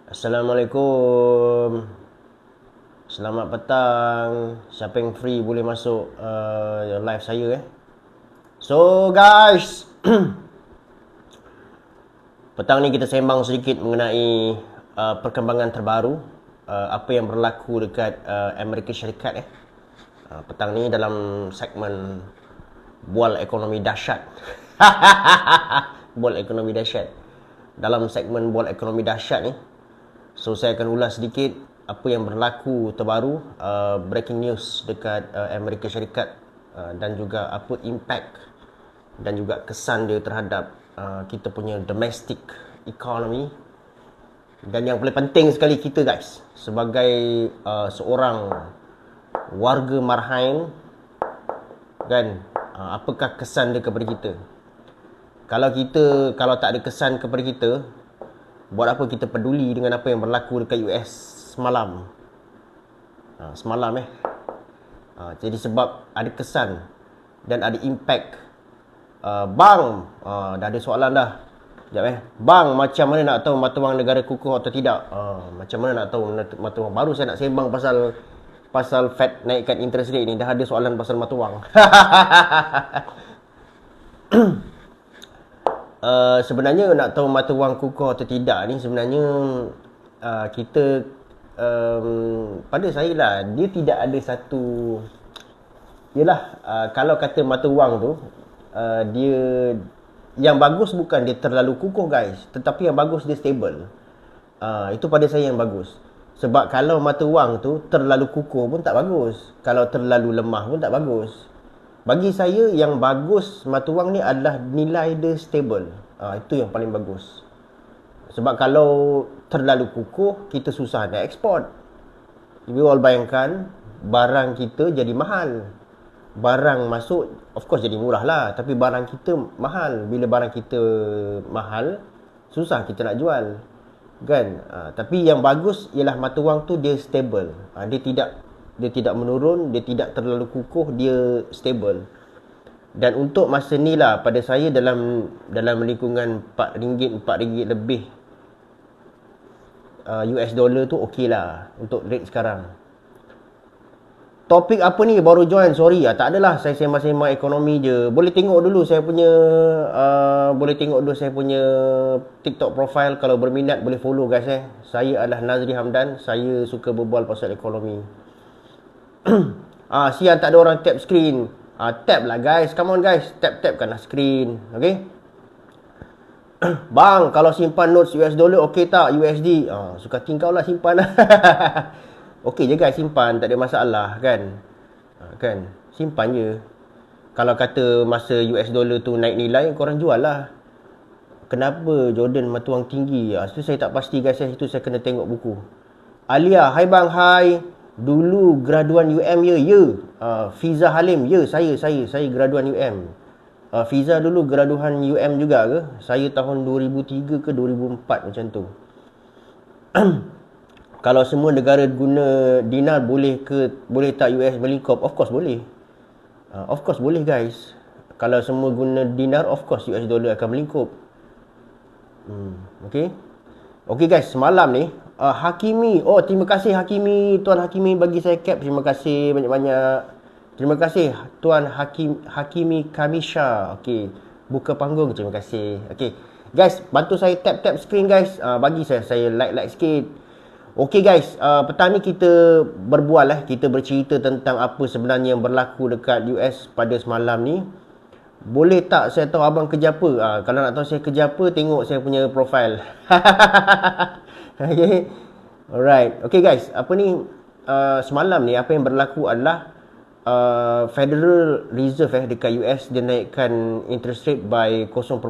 Assalamualaikum. Selamat petang. Siapa yang free boleh masuk live saya So guys, petang ni kita sembang sedikit mengenai perkembangan terbaru, apa yang berlaku dekat Amerika Syarikat petang ni dalam segmen Bual Ekonomi Dahsyat. Bual Ekonomi Dahsyat. Dalam segmen Bual Ekonomi Dahsyat ni, so saya akan ulas sedikit apa yang berlaku terbaru, breaking news dekat Amerika Syarikat, dan juga apa impact dan juga kesan dia terhadap kita punya domestic economy. Dan yang paling penting sekali kita guys, sebagai seorang warga Marhain kan, apakah kesan dia kepada kita? Kalau tak ada kesan kepada kita, buat apa kita peduli dengan apa yang berlaku dekat US semalam? Jadi sebab ada kesan dan ada impact. Bang, dah ada soalan dah. Sekejap Bang, macam mana nak tahu mata wang negara kukuh atau tidak? Macam mana nak tahu mata wang? Baru saya nak sembang pasal Fed naikkan interest rate ni, dah ada soalan pasal mata wang. Sebenarnya nak tahu mata wang kukuh atau tidak ni sebenarnya kita pada saya lah, dia tidak ada satu. Yalah, kalau kata mata wang tu, dia yang bagus bukan dia terlalu kukuh guys, tetapi yang bagus dia stable. Itu pada saya yang bagus. Sebab kalau mata wang tu terlalu kukuh pun tak bagus, kalau terlalu lemah pun tak bagus. Bagi saya yang bagus mata wang ni adalah nilai dia stable. Itu yang paling bagus. Sebab kalau terlalu kukuh, kita susah nak ekspor. You all bayangkan, barang kita jadi mahal. Barang masuk, of course jadi murah lah, tapi barang kita mahal. Bila barang kita mahal, susah kita nak jual kan. Tapi yang bagus ialah mata wang tu dia stable. Dia tidak menurun, dia tidak terlalu kukuh, dia stable. Dan untuk masa ni lah, pada saya dalam lingkungan RM4 lebih US dollar tu okey lah untuk rate sekarang. Topik apa ni? Baru join, sorry. Tak adalah, saya sembang-sembang ekonomi je. Boleh tengok dulu saya punya TikTok profile. Kalau berminat boleh follow guys Saya adalah Nazri Hamdan. Saya suka berbual pasal ekonomi. Sian tak ada orang tap screen. Tap lah guys, come on guys. Tap-tapkanlah screen. Okay. Bang, kalau simpan notes US dollar okey tak? USD? Suka tingkau lah simpan lah. Okey je guys, simpan, tak ada masalah kan. Kan, simpan je. Kalau kata masa US dollar tu naik nilai, korang jual lah. Kenapa Jordan mata wang tinggi? Itu saya tak pasti guys, itu saya kena tengok buku. Alia, hai bang, hai. Dulu graduan UM ya? Ya. Fiza Halim, ya, saya graduan UM. Fiza dulu graduan UM juga ke? Saya tahun 2003 ke 2004 macam tu. Kalau semua negara guna dinar, boleh tak US melingkup? Of course boleh. Of course boleh guys. Kalau semua guna dinar, of course US dollar akan melingkup. Okay. Okay guys, semalam ni Hakimi. Terima kasih Hakimi. Tuan Hakimi bagi saya cap. Terima kasih banyak-banyak. Terima kasih Tuan Hakimi Kamisha. Okay, buka panggung. Terima kasih. Okay guys, bantu saya tap screen guys. Bagi saya like sikit. Okay guys, petang ni kita berbual kita bercerita tentang apa sebenarnya yang berlaku dekat US pada semalam ni. Boleh tak saya tahu abang kerja apa? Kalau nak tahu saya kerja apa, tengok saya punya profile. Okay. Alright. Okay guys, semalam ni apa yang berlaku adalah Federal Reserve dekat US dia naikkan interest rate by 0.5%.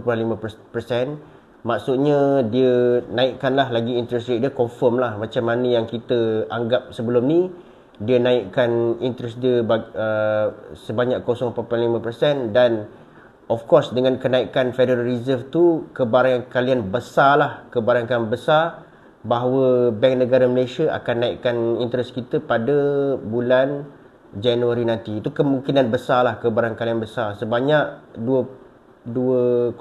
Maksudnya dia naikkanlah lagi interest rate dia, confirm lah macam mana yang kita anggap sebelum ni. Dia naikkan interest dia sebanyak 0.5%. Dan of course dengan kenaikan Federal Reserve tu, kebarangkalian besar bahawa Bank Negara Malaysia akan naikkan interest kita pada bulan Januari nanti. Itu kemungkinan besar lah, kebarangkalian besar, sebanyak 0.25%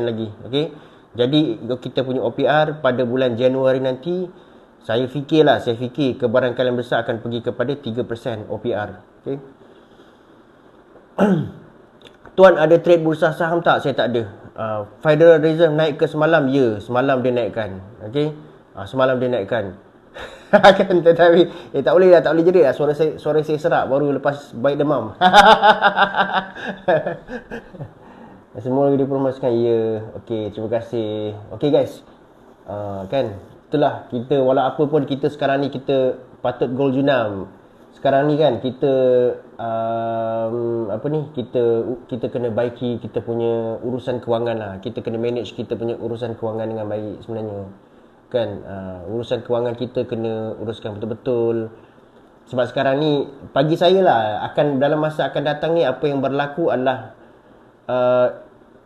lagi. Okay. Jadi kita punya OPR pada bulan Januari nanti, saya fikir kebarangkalian besar akan pergi kepada 3% OPR. Okay. Tuan ada trade bursa saham tak? Saya tak ada. Federal Reserve naik ke semalam? Ya, semalam dia naikkan. Okay. Semalam dia naikkan. Kan, tetapi tak boleh jerit lah. Suara saya serak baru lepas baik demam. Semua dipromosikan. Ya, okey, terima kasih. Okey guys, kan, itulah kita, walau apa pun kita sekarang ni kita patut gol junam. Sekarang ni kan kita kita kena baiki kita punya urusan kewangan lah. Kita kena manage kita punya urusan kewangan dengan baik sebenarnya. Kan, urusan kewangan kita kena uruskan betul-betul. Sebab sekarang ni bagi saya lah, dalam masa akan datang ni apa yang berlaku adalah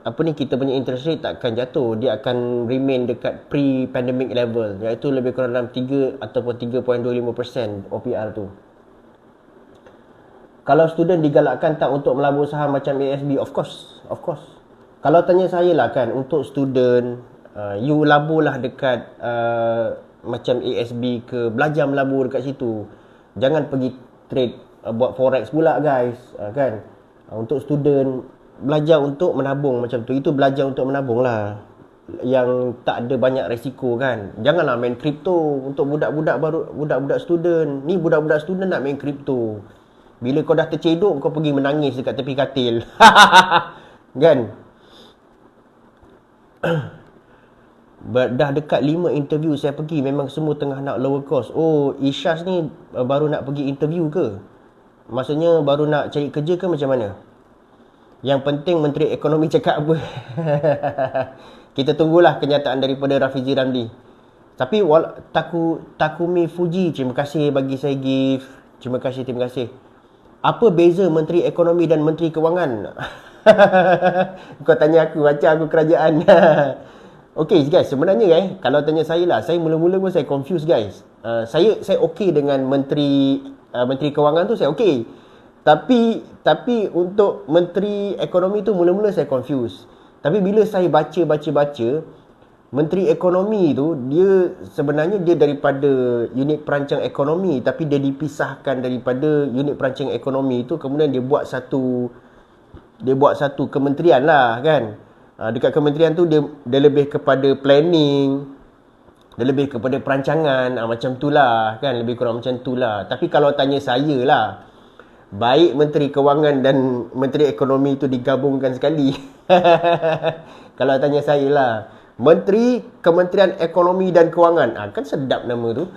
kita punya interest rate tak akan jatuh. Dia akan remain dekat pre-pandemic level, iaitu lebih kurang dalam 3 ataupun 3.25% OPR tu. Kalau student digalakkan tak untuk melabur saham macam ASB? Of course. Kalau tanya saya lah kan, untuk student, you laburlah dekat macam ASB ke, belajar melabur dekat situ. Jangan pergi trade, buat forex pula guys, kan. Untuk student, belajar untuk menabung macam tu. Itu belajar untuk menabung lah, yang tak ada banyak resiko kan. Janganlah main kripto untuk budak-budak student. Ni budak-budak student nak main kripto. Bila kau dah tercedok, kau pergi menangis dekat tepi katil. Kan? Dah dekat 5 interview saya pergi, memang semua tengah nak lower cost. Oh, Isyas ni baru nak pergi interview ke? Maksudnya baru nak cari kerja ke macam mana? Yang penting Menteri Ekonomi cakap apa. Kita tunggulah kenyataan daripada Rafizi Ramli. Tapi Takumi Fuji, terima kasih bagi saya gift. Terima kasih. Apa beza Menteri Ekonomi dan Menteri Kewangan? Kau tanya aku, macam aku kerajaan. Okey guys, sebenarnya kalau tanya saya lah, saya mula-mula pun saya confused guys. Saya okey dengan Menteri Kewangan tu, saya okey. Tapi untuk Menteri Ekonomi tu mula-mula saya confused. Tapi bila saya baca Menteri Ekonomi tu, dia sebenarnya dia daripada unit perancang ekonomi, tapi dia dipisahkan daripada unit perancang ekonomi tu, kemudian dia buat satu kementerian lah kan. Dekat kementerian tu dia lebih kepada planning, dia lebih kepada perancangan, macam tu lah kan, lebih kurang macam tu lah. Tapi kalau tanya saya lah, baik Menteri Kewangan dan Menteri Ekonomi tu digabungkan sekali. Kalau tanya saya lah, Kementerian Ekonomi dan Kewangan, kan sedap nama tu.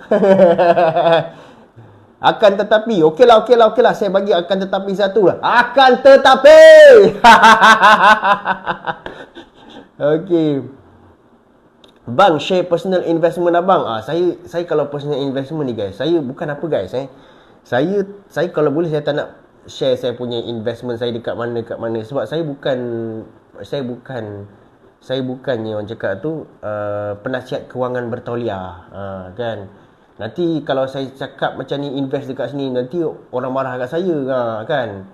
Akan tetapi, okeylah, saya bagi akan tetapi satu lah. Akan tetapi. Okey. Bang, share personal investment abang. Saya kalau personal investment ni guys, saya bukan apa guys. Saya kalau boleh saya tak nak share saya punya investment saya dekat mana. Sebab saya bukannya orang cakap tu penasihat kewangan bertauliah, kan. Nanti kalau saya cakap macam ni, invest dekat sini, nanti orang marah kat saya, kan.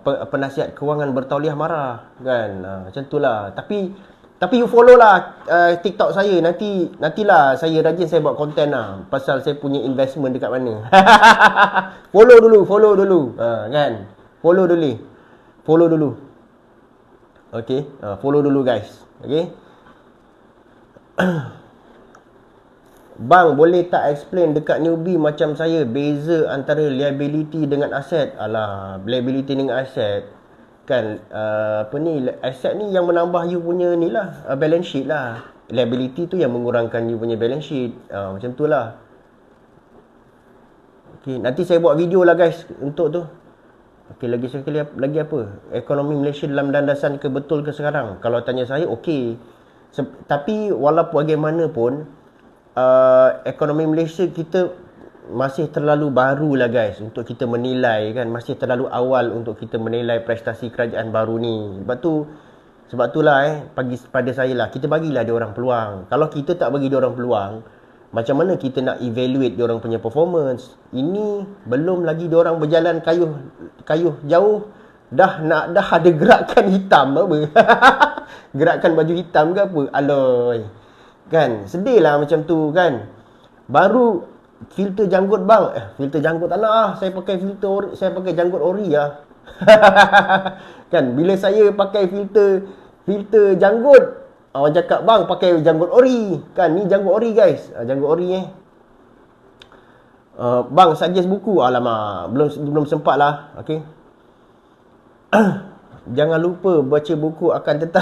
Penasihat kewangan bertauliah marah, kan. Macam tu lah. Tapi you follow lah TikTok saya. Nantilah saya rajin saya buat konten lah pasal saya punya investment dekat mana. Follow dulu, kan. Follow dulu. Okay, follow dulu guys. Okay. Bang, boleh tak explain dekat newbie macam saya beza antara liability dengan aset? Alah, liability dengan aset kan, aset ni yang menambah you punya ni lah, balance sheet lah. Liability tu yang mengurangkan you punya balance sheet. Macam tu lah. Okay, nanti saya buat video lah guys untuk tu. Okay, lagi apa? Ekonomi Malaysia dalam landasan ke betul ke sekarang? Kalau tanya saya, okey. Tapi walaupun bagaimanapun, ekonomi Malaysia kita masih terlalu baru lah guys untuk kita menilai, kan. Masih terlalu awal untuk kita menilai prestasi kerajaan baru ni. Sebab itulah pada saya lah, kita bagilah dia orang peluang. Kalau kita tak bagi dia orang peluang, macam mana kita nak evaluate dia orang punya performance? Ini belum lagi dia orang berjalan kayuh jauh, dah ada gerakan hitam apa. Gerakan baju hitam ke apa. Aloy. Kan, sedih lah macam tu kan. Baru filter janggut bang. Filter janggut tak nak ah. Saya pakai saya pakai janggut ori lah. Kan, bila saya pakai filter janggut, orang cakap bang pakai janggut ori. Kan, ni janggut ori guys. Janggut ori bang suggest buku. Alamak, belum sempat lah. Okay. Jangan lupa baca buku akan tetap.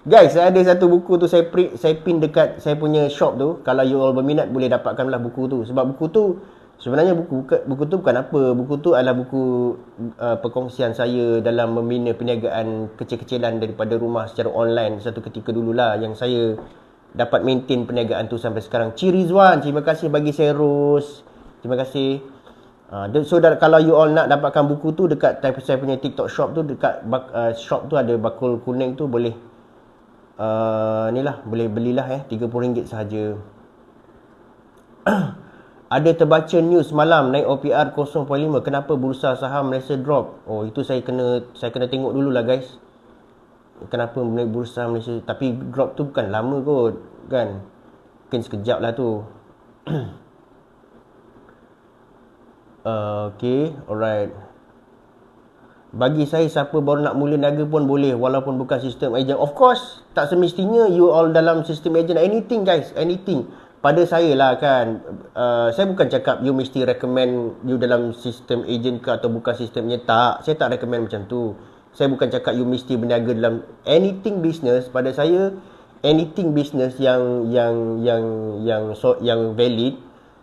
Guys, saya ada satu buku tu saya pin dekat saya punya shop tu. Kalau you all berminat boleh dapatkanlah buku tu. Sebab buku tu sebenarnya buku tu bukan apa. Buku tu adalah buku perkongsian saya dalam membina perniagaan kecil-kecilan daripada rumah secara online satu ketika dululah, yang saya dapat maintain perniagaan tu sampai sekarang. Cirizwan, terima kasih bagi Serus. Terima kasih. So kalau you all nak dapatkan buku tu dekat saya punya TikTok shop tu, dekat shop tu ada bakul kuning tu, boleh ni lah, boleh belilah RM30 sahaja. Ada terbaca news malam naik OPR 0.5, kenapa bursa saham Malaysia drop? Oh, itu saya kena tengok dululah guys. Kenapa naik bursa Malaysia, tapi drop tu bukan lama kot kan. Mungkin sekejap lah tu. Okay, alright. Bagi saya, siapa baru nak mula niaga pun boleh, walaupun bukan sistem agent. Of course, tak semestinya you all dalam sistem agent. Anything guys, anything. Pada saya lah kan, saya bukan cakap you mesti recommend you dalam sistem agent ke atau bukan sistemnya. Tak, saya tak recommend macam tu. Saya bukan cakap you mesti berniaga dalam anything business. Pada saya, anything business yang valid,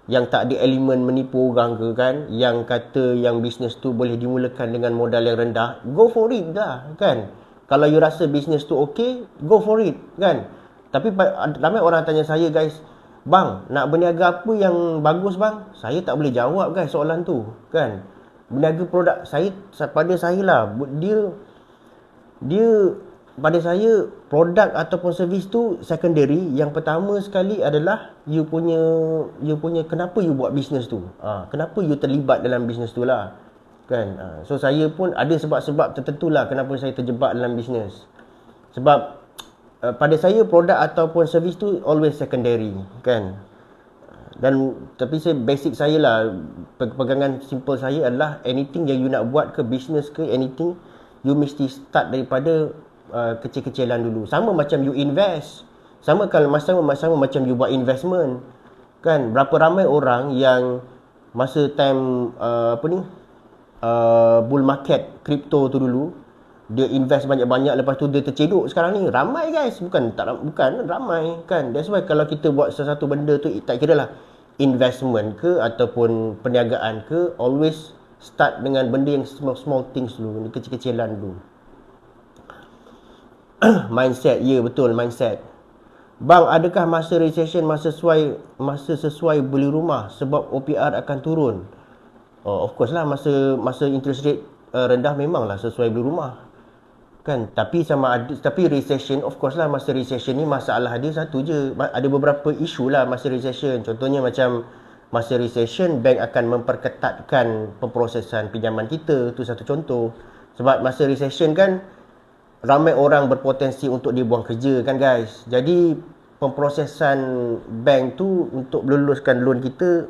yang tak ada elemen menipu orang ke kan, yang kata yang bisnes tu boleh dimulakan dengan modal yang rendah, go for it lah kan. Kalau you rasa bisnes tu okay, go for it kan. Tapi ramai orang tanya saya guys, bang nak berniaga apa yang bagus bang? Saya tak boleh jawab guys soalan tu kan. Berniaga produk, pada saya lah, dia pada saya produk ataupun servis tu secondary. Yang pertama sekali adalah you punya kenapa you buat bisnes tu. Kenapa you terlibat dalam bisnes tu lah kan. So saya pun ada sebab-sebab tertentu lah kenapa saya terjebak dalam bisnes. Sebab pada saya produk ataupun servis tu always secondary kan. Dan tapi basic saya lah, pegangan simple saya adalah anything yang you nak buat ke bisnes ke anything, you mesti start daripada kecil-kecilan dulu. Sama macam you invest. Sama macam you buat investment. Kan, berapa ramai orang yang masa time bull market crypto tu dulu, dia invest banyak-banyak, lepas tu dia tercedok sekarang ni. Ramai guys, bukan ramai kan. That's why kalau kita buat sesuatu benda tu, tak kira lah investment ke ataupun perniagaan ke, always start dengan benda yang small things dulu, kecil-kecilan dulu. Mindset, ya betul, mindset. Bang, adakah masa recession masa sesuai beli rumah sebab OPR akan turun? Of course lah, masa interest rate rendah memanglah sesuai beli rumah kan. Tapi recession, of course lah, masa recession ni masalah dia satu je. Ada beberapa isu lah masa recession. Contohnya macam masa recession, bank akan memperketatkan pemprosesan pinjaman kita. Tu satu contoh. Sebab masa recession kan, ramai orang berpotensi untuk dibuang kerja kan guys. Jadi pemprosesan bank tu untuk meluluskan loan kita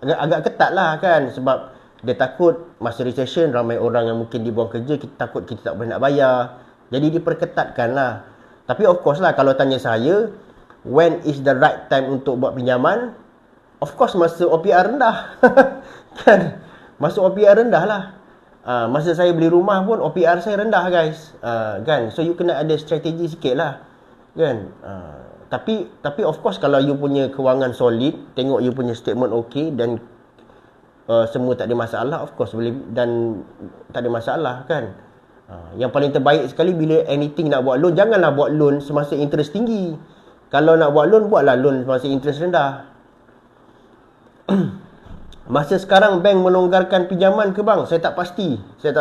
agak ketat lah kan. Sebab dia takut masa recession ramai orang yang mungkin dibuang kerja, kita takut kita tak boleh nak bayar. Jadi diperketatkan lah. Tapi of course lah, kalau tanya saya, when is the right time untuk buat pinjaman? Of course masa OPR rendah. Kan, masa OPR rendah lah. Masa saya beli rumah pun OPR saya rendah guys. Kan, so you kena ada strategi sikit lah kan. Tapi of course kalau you punya kewangan solid, tengok you punya statement okay dan semua tak ada masalah, of course boleh dan tak ada masalah kan. Yang paling terbaik sekali bila anything nak buat loan, janganlah buat loan semasa interest tinggi. Kalau nak buat loan, buatlah loan semasa interest rendah. Masa sekarang bank melonggarkan pinjaman ke bang? Saya tak pasti. Saya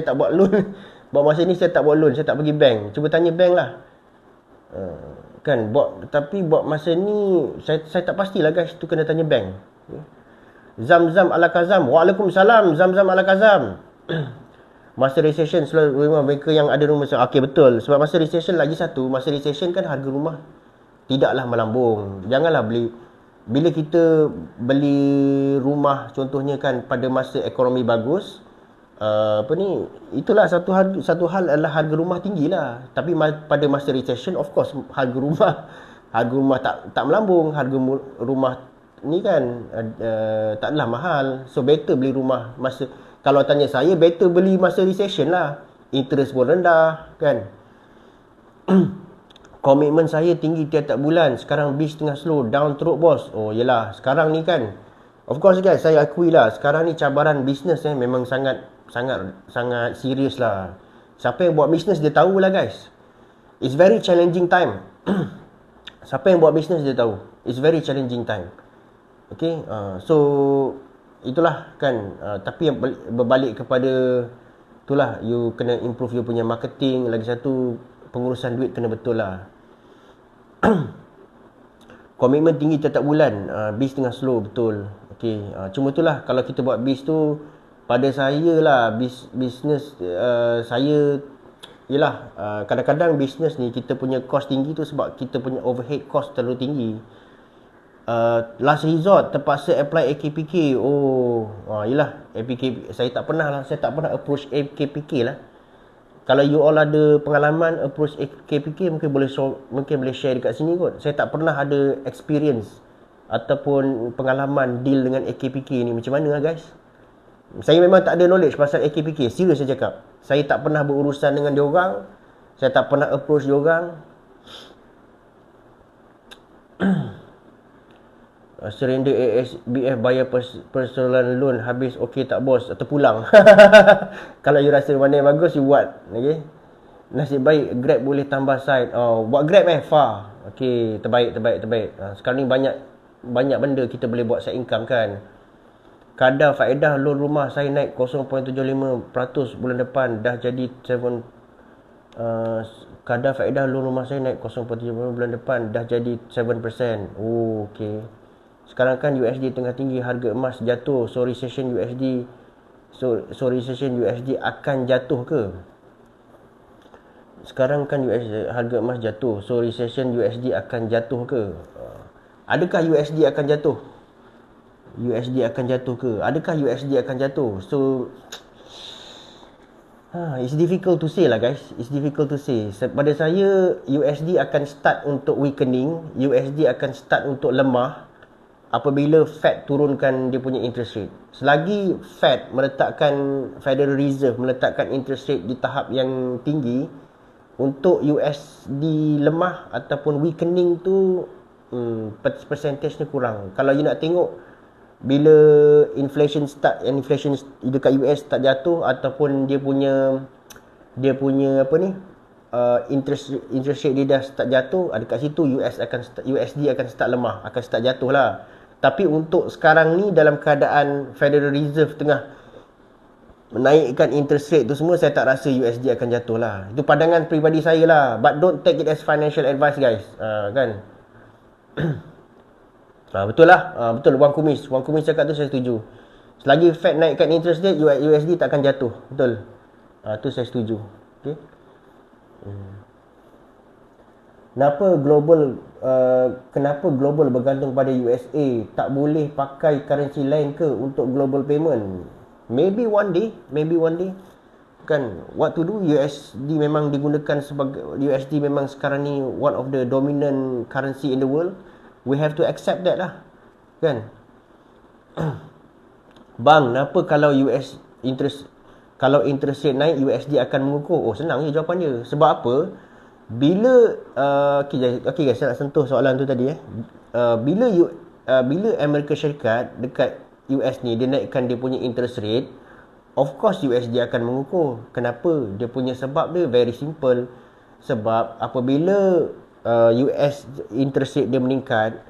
tak buat loan. Buat masa ni saya tak buat loan, saya tak pergi bank. Cuba tanya bank lah. Kan, tapi buat masa ni saya tak pastilah guys, tu kena tanya bank. Zam-Zam ala Kazam. Waalaikumsalam Zam-Zam ala Kazam. Masa recession selalu rumah mereka yang ada rumah. Okey, betul. Sebab masa recession lagi satu, masa recession kan harga rumah tidaklah melambung. Janganlah beli, bila kita beli rumah contohnya kan pada masa ekonomi bagus, itulah satu hal adalah harga rumah tinggilah. Tapi pada masa recession, of course harga rumah tak melambung. Harga rumah ni kan taklah mahal. So better beli rumah masa, kalau tanya saya, better beli masa recession lah. Interest pun rendah kan. Komitmen saya tinggi tiap-tiap bulan. Sekarang bis tengah slow, down teruk bos. Oh yelah, sekarang ni kan, of course guys, saya akui lah, sekarang ni cabaran bisnes memang sangat serius lah. Siapa yang buat bisnes dia tahu lah guys, it's very challenging time. Siapa yang buat bisnes dia tahu, it's very challenging time. Okay, so itulah kan. Tapi yang berbalik kepada itulah, you kena improve you punya marketing. Lagi satu, pengurusan duit kena betul lah. Komitmen tinggi tiap-tiap bulan, bis tengah slow, betul. Okay, cuma itulah, kalau kita buat bis tu, pada saya lah, bisnes saya yelah, kadang-kadang bisnes ni kita punya cost tinggi tu sebab kita punya overhead cost terlalu tinggi. Last resort terpaksa apply AKPK. Yelah, AKPK saya tak pernah approach AKPK lah. Kalau you all ada pengalaman approach AKPK, mungkin boleh share dekat sini kot. Saya tak pernah ada experience ataupun pengalaman deal dengan AKPK ni. Macam mana lah guys? Saya memang tak ada knowledge pasal AKPK. Serius saya cakap, saya tak pernah berurusan dengan diorang. Saya tak pernah approach diorang. Surrender ASBF bayar personal loan habis, okey tak bos, atau pulang. Kalau you rasa mana yang bagus, you buat. Okay, nasib baik Grab boleh tambah side. Buat Grab far. Okay, terbaik. Sekarang ni banyak benda kita boleh buat side income kan. Kadar faedah loan rumah saya naik 0.75% bulan depan, dah jadi 7. Kadar faedah loan rumah saya naik 0.75% bulan depan, dah jadi 7%. Okay. Sekarang kan USD tengah tinggi, harga emas jatuh. So recession USD akan jatuh ke? Sekarang kan harga emas jatuh. So recession USD akan jatuh ke? Adakah USD akan jatuh? USD akan jatuh ke? Adakah USD akan jatuh? So it's difficult to say lah guys. It's difficult to say. Pada saya, USD akan start untuk weakening. USD akan start untuk lemah apabila Fed turunkan dia punya interest rate. Selagi Fed Federal Reserve meletakkan interest rate di tahap yang tinggi, untuk USD lemah ataupun weakening tu percentage ni kurang. Kalau you nak tengok, bila inflation dekat US start jatuh, ataupun dia punya interest rate dia dah start jatuh, dekat situ USD akan start lemah, akan start jatuh lah. Tapi untuk sekarang ni, dalam keadaan Federal Reserve tengah menaikkan interest rate tu semua, saya tak rasa USD akan jatuh lah. Itu pandangan peribadi saya lah. But don't take it as financial advice guys. Kan? Betul lah. Betul, Wang Kumis cakap tu saya setuju. Selagi Fed naikkan interest rate, USD tak akan jatuh. Betul. Tu saya setuju. Okay. Kenapa global bergantung pada USA? Tak boleh pakai currency lain ke untuk global payment? Maybe one day. Kan, what to do? USD memang digunakan memang sekarang ni one of the dominant currency in the world. We have to accept that lah. Kan? Bang, kenapa kalau interest rate naik, USD akan mengukuh? Senang je jawapan dia. Sebab apa? Bila okay guys, saya nak sentuh soalan tu tadi bila Amerika Syarikat dekat US ni dia naikkan dia punya interest rate, of course USD akan mengukuh. Kenapa? Dia punya sebab dia very simple. Sebab apabila US interest rate dia meningkat,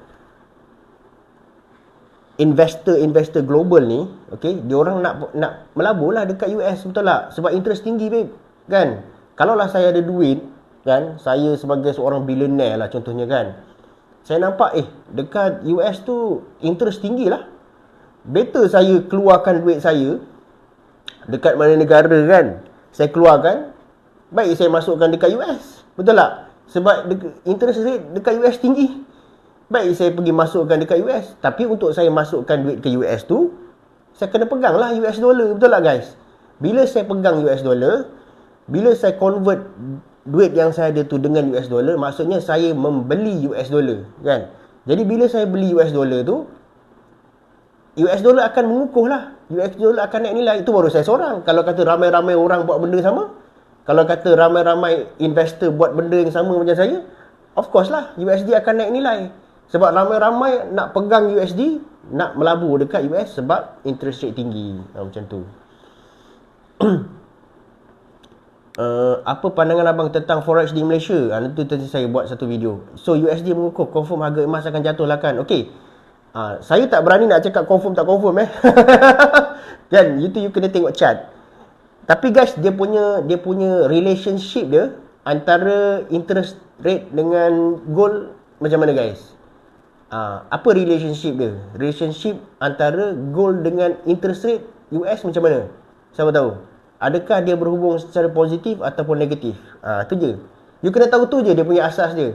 investor global ni, okay, dia orang nak melabur lah dekat US, betul tak? Sebab interest tinggi babe, kan? Kalaulah saya ada duit, kan, saya sebagai seorang billionaire lah contohnya kan, saya nampak dekat US tu interest tinggi lah, better saya keluarkan duit saya dekat mana negara kan, saya keluarkan, baik saya masukkan dekat US. Betul tak? Sebab interest rate dekat US tinggi. Baik saya pergi masukkan dekat US. Tapi untuk saya masukkan duit ke US tu, saya kena pegang lah US dollar. Betul tak guys? Bila saya pegang US dollar, bila saya convert duit yang saya ada tu dengan US dollar, maksudnya saya membeli US dollar, kan? Jadi bila saya beli US dollar tu, US dollar akan mengukuh lah. US dollar akan naik nilai. Itu baru saya seorang. Kalau kata ramai-ramai orang buat benda sama, kalau kata ramai-ramai investor buat benda yang sama macam saya, of course lah USD akan naik nilai. Sebab ramai-ramai nak pegang USD, nak melabur dekat US sebab interest rate tinggi. Macam tu. Apa pandangan abang tentang forex di Malaysia? Nanti saya buat satu video. So USD mengukuh, confirm harga emas akan jatuh lah kan? Okay. Saya tak berani nak cakap confirm tak confirm kan, itu you kena tengok chart. Tapi guys, dia punya relationship dia antara interest rate dengan gold macam mana guys? Apa relationship dia? Relationship antara gold dengan interest rate US macam mana? Siapa tahu? Adakah dia berhubung secara positif ataupun negatif? Tu je. You kena tahu tu je dia punya asas dia.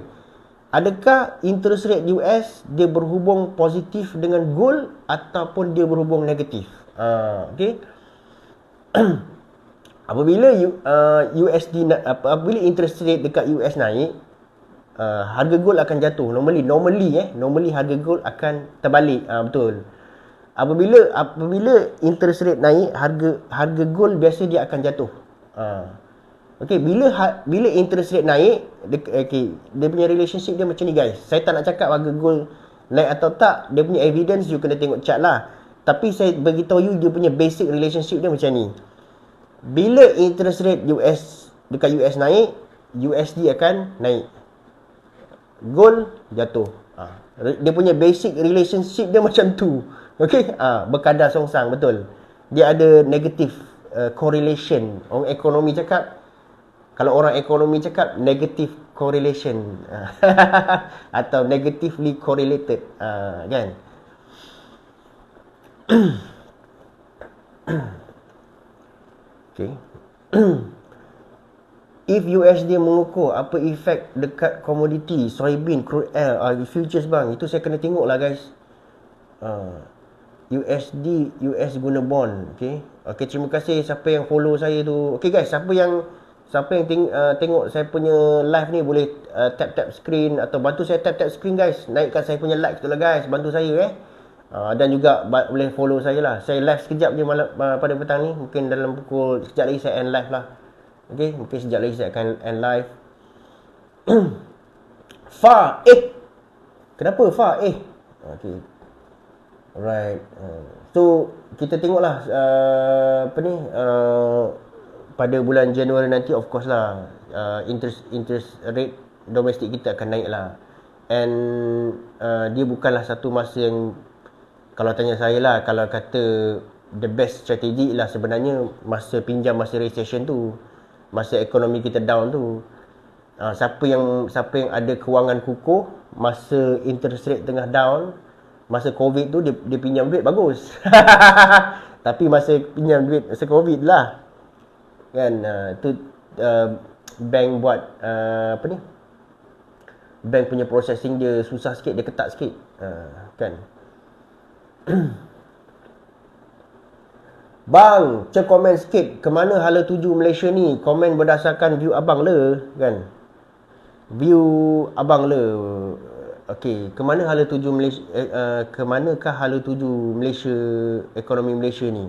Adakah interest rate US dia berhubung positif dengan gold ataupun dia berhubung negatif? Okay. Apabila USD apabila interest rate dekat US naik, harga gold akan jatuh. Normally harga gold akan terbalik. Betul. Apabila interest rate naik, harga gold biasa dia akan jatuh. Okey, bila interest rate naik, dia punya relationship dia macam ni guys. Saya tak nak cakap harga gold naik atau tak, dia punya evidence you kena tengok chart lah. Tapi saya beritahu you dia punya basic relationship dia macam ni. Bila interest rate dekat US naik, USD akan naik. Gold jatuh. Dia punya basic relationship dia macam tu. Okey, berkadar songsang, betul. Dia ada negative correlation. Orang ekonomi cakap, kalau orang ekonomi cakap negative correlation atau negatively correlated, kan? Okay. If USD mengukuh, apa efek dekat komoditi, soybean, crude oil, futures bang? Itu saya kena tengok lah guys. US guna bond. Okay, terima kasih siapa yang follow saya tu. Okay guys, siapa yang tengok saya punya live ni boleh tap screen atau bantu saya tap screen guys. Naikkan saya punya like tu lah guys. Bantu saya dan juga boleh follow saya lah. Saya live sekejap je pada petang ni. Mungkin dalam pukul sekejap lagi saya end live lah. Okay, mungkin sekejap lagi saya akan end live. Far kenapa Far okay. Alright. So kita tengoklah pada bulan Januari nanti, of course lah, interest rate domestik kita akan naik lah. And dia bukanlah satu masa yang, kalau tanya saya lah, kalau kata the best strategy lah sebenarnya masa pinjam, masa recession tu, masa ekonomi kita down tu. Siapa yang ada kewangan kukuh masa interest rate tengah down, masa COVID tu dia pinjam duit bagus. Tapi masa pinjam duit masa COVID lah, kan, tu bank buat bank punya processing dia susah sikit, dia ketat sikit, kan. Bang, komen sikit, ke mana hala tuju Malaysia ni? Komen berdasarkan view abang le, kan. View abang le. Okey, ke mana hala tuju Malaysia, ke manakah hala tuju Malaysia, ekonomi Malaysia ni?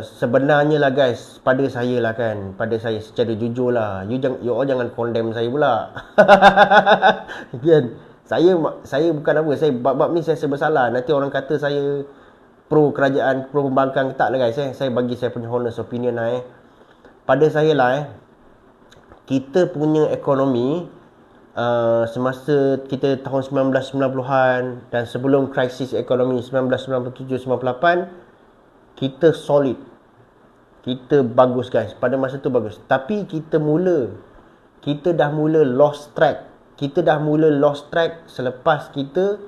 Sebenarnya lah guys, pada saya lah kan, pada saya secara jujur lah, you all jangan condemn saya pula. Kan, saya bukan apa, saya bab ni saya bersalah. Nanti orang kata saya pro kerajaan, pro pembangkang. Tak lah guys, saya bagi saya punya honest opinion lah. Pada saya lah, kita punya ekonomi semasa kita tahun 1990-an dan sebelum krisis ekonomi 1997-98, kita solid, kita bagus guys. Pada masa tu bagus. Tapi kita dah mula lost track. Kita dah mula lost track selepas kita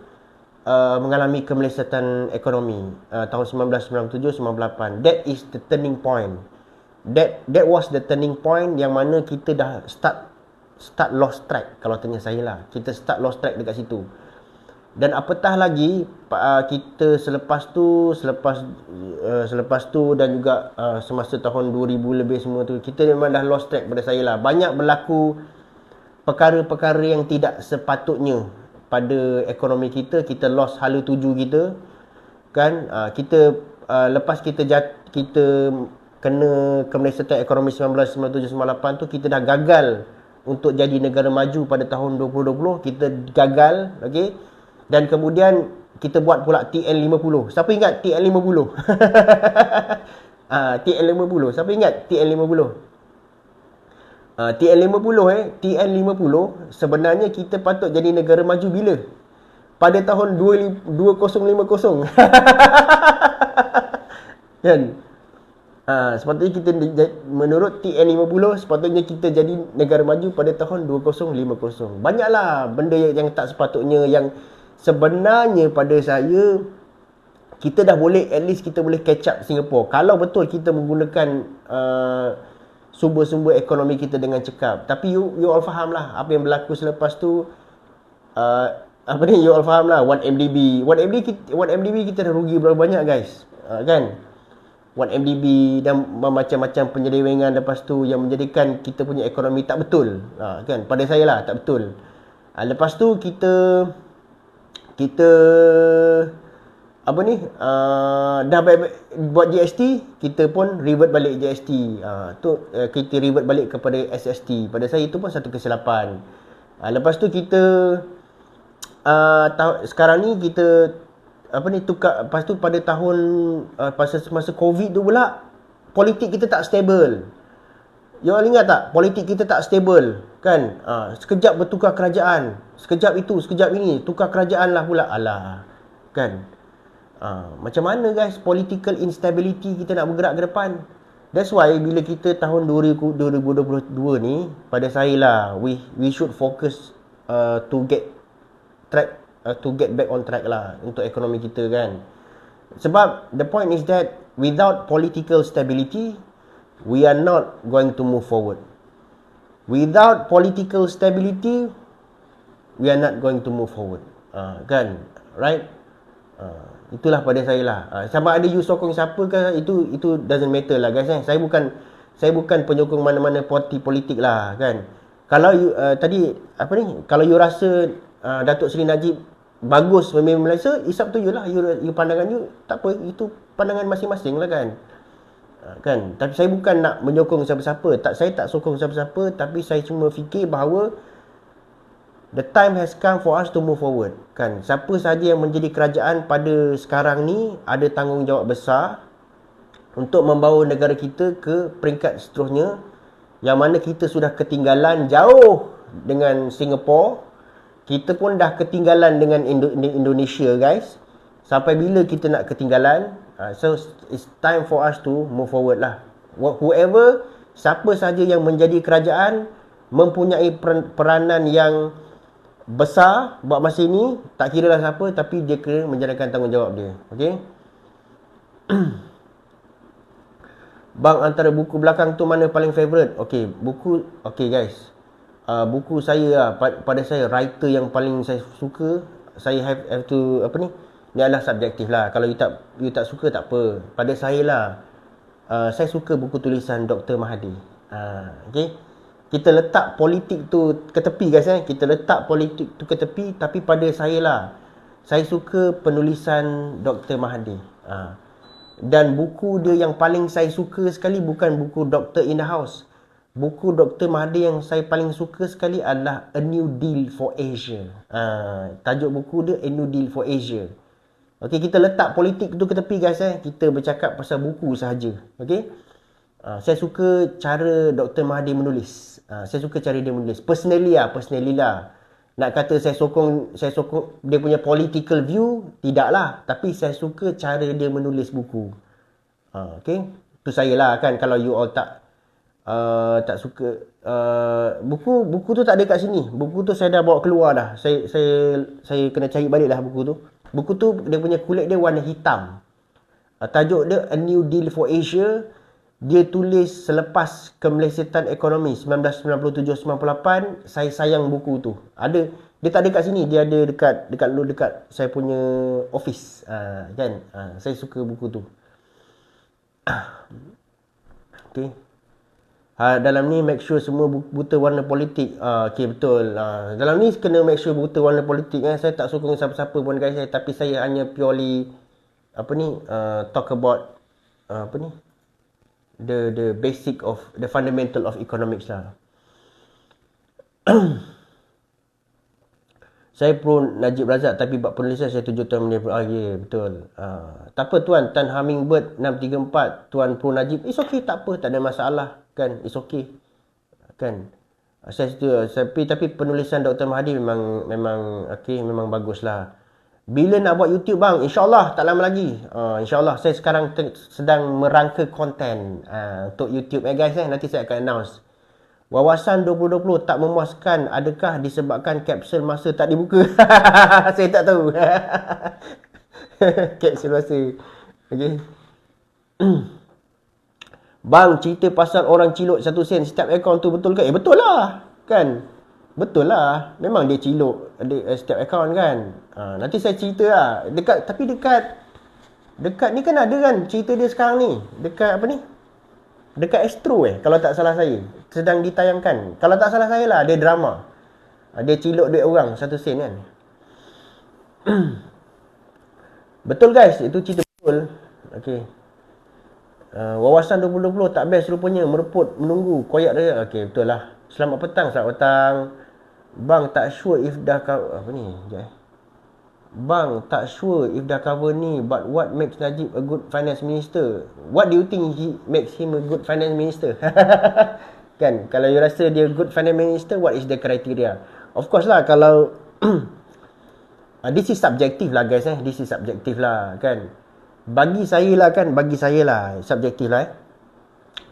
mengalami kemelesetan ekonomi tahun 1997-98. That is the turning point. that was the turning point yang mana kita dah start lost track. Kalau tanya saya lah, kita start lost track dekat situ. Dan apatah lagi kita selepas tu dan juga semasa tahun 2000 lebih semua tu, kita memang dah lost track pada saya lah. Banyak berlaku perkara-perkara yang tidak sepatutnya pada ekonomi kita. Kita lost hala tuju kita kan. Kita lepas kita kena kemerosot ekonomi 1997-98 tu, kita dah gagal untuk jadi negara maju pada tahun 2020. Kita gagal, okey. Dan kemudian kita buat pula TN50. Siapa ingat TN50? TN50. Siapa ingat TN50? TN50 sebenarnya kita patut jadi negara maju bila? Pada tahun 2050. Kan? Sepatutnya kita, menurut TN50, sepatutnya kita jadi negara maju pada tahun 2050. Banyaklah benda yang tak sepatutnya, yang sebenarnya pada saya kita dah boleh, at least kita boleh catch up Singapore kalau betul kita menggunakan sumber-sumber ekonomi kita dengan cekap. Tapi you all faham lah apa yang berlaku selepas tu. You all faham lah 1MDB kita dah rugi berapa banyak, guys, kan? 1MDB dan macam-macam penyelewengan lepas tu yang menjadikan kita punya ekonomi tak betul, kan? Pada saya lah tak betul. Lepas tu kita dah baik buat GST, kita pun revert balik GST. Kita revert balik kepada SST. Pada saya itu pun satu kesilapan. Lepas tu kita sekarang ni kita tukar. Lepas tu pada tahun masa COVID tu pula, politik kita tak stable. You all ingat tak? Politik kita tak stable, kan? Sekejap bertukar kerajaan, sekejap itu, sekejap ini, tukar kerajaan lah pula. Alah, kan? Macam mana, guys, political instability kita nak bergerak ke depan? That's why bila kita tahun 2022 ni, pada saya lah, we should focus to get back on track lah untuk ekonomi kita, kan? Sebab the point is that without political stability, we are not going to move forward. Without political stability, we are not going to move forward. Kan? Right? Itulah pada saya lah. Sama ada you sokong siapa ke, itu doesn't matter lah, guys. Saya bukan penyokong mana-mana parti politik lah, kan? Kalau you kalau you rasa Datuk Seri Najib bagus memimpin Malaysia, it's up to you lah. You pandangan you, tak apa, itu pandangan masing-masing lah, kan? Kan? Tapi saya bukan nak menyokong siapa-siapa. Saya tak sokong siapa-siapa, tapi saya cuma fikir bahawa the time has come for us to move forward, kan? Siapa sahaja yang menjadi kerajaan pada sekarang ni ada tanggungjawab besar untuk membawa negara kita ke peringkat seterusnya, yang mana kita sudah ketinggalan jauh dengan Singapore. Kita pun dah ketinggalan dengan Indonesia, guys. Sampai bila kita nak ketinggalan? So it's time for us to move forward lah. Whoever, siapa saja yang menjadi kerajaan, mempunyai peranan yang besar buat masa ini, tak kira lah siapa, tapi dia kena menjalankan tanggungjawab dia. Okay? Bang, antara buku belakang tu mana paling favourite? Okay, guys. Buku saya lah, pada saya writer yang paling saya suka, saya have to ni adalah subjektif lah. Kalau you tak suka, tak apa. Pada saya lah, saya suka buku tulisan Dr. Mahathir. Okay, kita letak politik tu ke tepi, guys. Kita letak politik tu ke tepi. Tapi pada saya lah, saya suka penulisan Dr. Mahathir. Dan buku dia yang paling saya suka sekali bukan buku Dr. in the House. Buku Dr. Mahathir yang saya paling suka sekali adalah A New Deal for Asia. Tajuk buku dia A New Deal for Asia. Okey, kita letak politik tu ke tepi, guys. Kita bercakap pasal buku sahaja. Okey. Saya suka cara Dr. Mahathir menulis. Saya suka cara dia menulis. Personally lah. Nak kata saya sokong dia punya political view, tidaklah. Tapi saya suka cara dia menulis buku. Okey. Tu saya lah, kan. Kalau you all tak suka buku tu tak ada kat sini. Buku tu saya dah bawa keluar dah. Saya kena cari balik lah buku tu. Buku tu dia punya kulit dia warna hitam. Tajuk dia A New Deal for Asia. Dia tulis selepas kemelesetan ekonomi 1997-98, saya sayang buku tu. Ada, dia tak ada kat sini, dia ada dekat saya punya office. Kan? Saya suka buku tu. Okay. Dalam ni make sure semua buta warna politik. Okay, betul. Dalam ni kena make sure buta warna politik. Saya tak sokong siapa-siapa pun guys. Tapi saya hanya purely talk about the basic of the fundamental of economics lah. Saya pro Najib Razak tapi bab penulisan saya 7 tahun mendia. Ya, betul. Tak apa tuan, Tan Hummingbird 634, tuan pro Najib. It's okay, tak apa, tak ada masalah kan. It's okay. Kan. Saya setuju. Tapi penulisan Dr. Mahathir memang okay, memang baguslah. Bila nak buat YouTube bang? InsyaAllah tak lama lagi. InsyaAllah saya sekarang sedang merangka konten untuk YouTube guys. Nanti saya akan announce. Wawasan 2020 tak memuaskan. Adakah disebabkan kapsul masa tak dibuka? Saya tak tahu. Kapsul masa. Okay. Bang, cerita pasal orang cilok 1 sen setiap akaun tu betul ke? Betul lah. Kan? Betul lah. Memang dia cilok setiap akaun kan. Nanti saya cerita lah. Tapi dekat ni kan ada kan cerita dia sekarang ni. Dekat apa ni? Dekat Astro kalau tak salah saya. Sedang ditayangkan. Kalau tak salah saya lah, ada drama. Dia cilok duit orang 1 sen kan. Betul guys, itu cerita betul. Okay. Wawasan 2020 tak best rupanya. Mereput, menunggu, koyak dia. Okay, betul lah. Selamat petang. Bang, tak sure if dah cover Bang, tak sure if dah cover ni. But what makes Najib a good finance minister? What do you think makes him a good finance minister? Kan, kalau you rasa dia good finance minister, what is the criteria? Of course lah, kalau this is subjective lah guys. This is subjective lah kan. Bagi saya lah subjektif lah.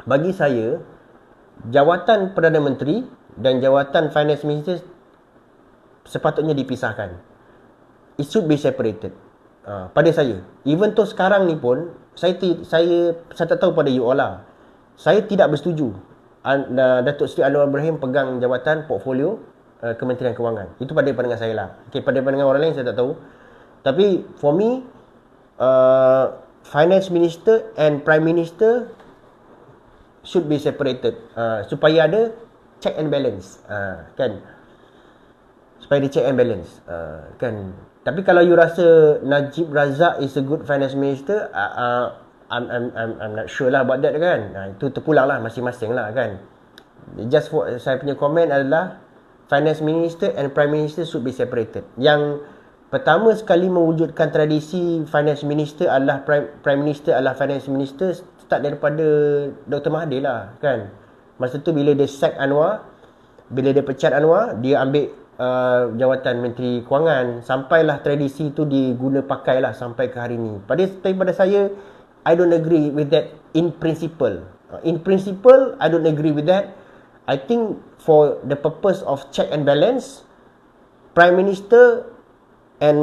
Bagi saya, jawatan Perdana Menteri dan jawatan Finance Minister sepatutnya dipisahkan. It should be separated. Pada saya, even though sekarang ni pun saya tak tahu pada you all lah. Saya tidak bersetuju Datuk Seri Anwar Ibrahim pegang jawatan portfolio Kementerian Kewangan. Itu pada pandangan saya lah. Okay, pada pandangan orang lain saya tak tahu. Tapi for me, Finance Minister and Prime Minister should be separated supaya ada check and balance, kan? Supaya ada check and balance, kan? Tapi kalau you rasa Najib Razak is a good finance minister, I'm not sure lah about that kan. Itu terpulang lah masing-masing lah kan. Just for saya punya komen adalah Finance Minister and Prime Minister should be separated. Yang pertama sekali mewujudkan tradisi Finance Minister adalah Prime Minister adalah Finance Minister start daripada Dr. Mahathir lah kan. Masa tu bila dia sack Anwar, bila dia pecat Anwar, dia ambil jawatan Menteri Kewangan. Sampailah tradisi tu diguna pakai lah sampai ke hari ni. Pada saya, I don't agree with that in principle. In principle, I don't agree with that. I think for the purpose of check and balance, Prime Minister and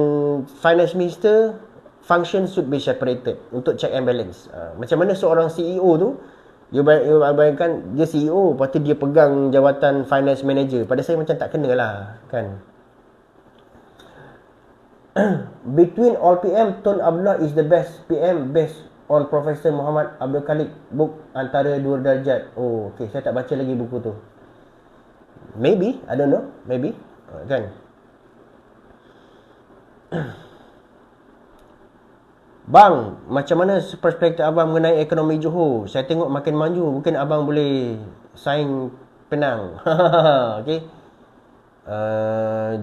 Finance Minister function should be separated untuk check and balance. Macam mana seorang CEO tu, you bayangkan dia CEO, lepas tu dia pegang jawatan Finance Manager. Pada saya macam tak kena lah kan. Between all PM, Tun Abdullah is the best PM based on Professor Muhammad Abdul Khalik book Antara Dua Darjat. Oh, okay, saya tak baca lagi buku tu. Maybe, I don't know, maybe kan. Bang, macam mana perspektif abang mengenai ekonomi Johor? Saya tengok makin maju, mungkin abang boleh saing Penang. Okey.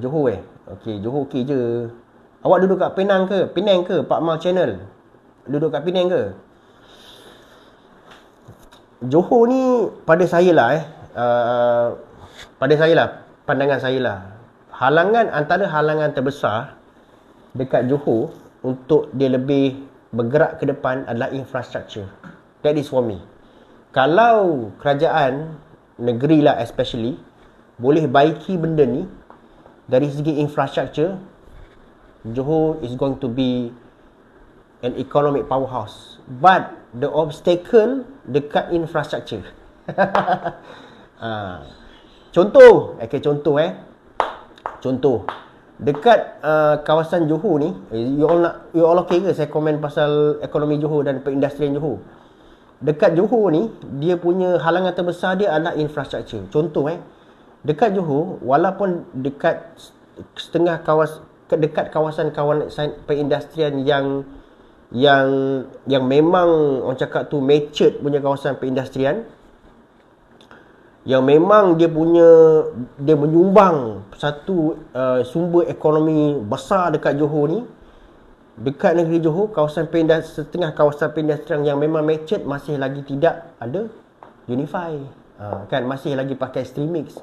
Johor Okey, Johor okey je. Awak duduk kat Penang ke? Pak Mal Channel. Duduk kat Penang ke? Johor ni pada saya lah pandangan saya lah. Antara halangan terbesar dekat Johor untuk dia lebih bergerak ke depan adalah infrastructure. That is for me. Kalau kerajaan negeri lah especially boleh baiki benda ni dari segi infrastructure, Johor is going to be an economic powerhouse. But the obstacle dekat infrastructure. Contoh, contoh dekat kawasan Johor ni, you all okay ke saya komen pasal ekonomi Johor dan perindustrian Johor? Dekat Johor ni, dia punya halangan terbesar dia adalah infrastructure. Contoh dekat Johor, walaupun dekat dekat kawasan perindustrian yang memang orang cakap tu matured punya kawasan perindustrian, yang memang dia menyumbang satu sumber ekonomi besar dekat Johor ni, dekat negeri Johor, setengah kawasan perindustrian yang memang matured masih lagi tidak ada Unify, kan masih lagi pakai Streamix.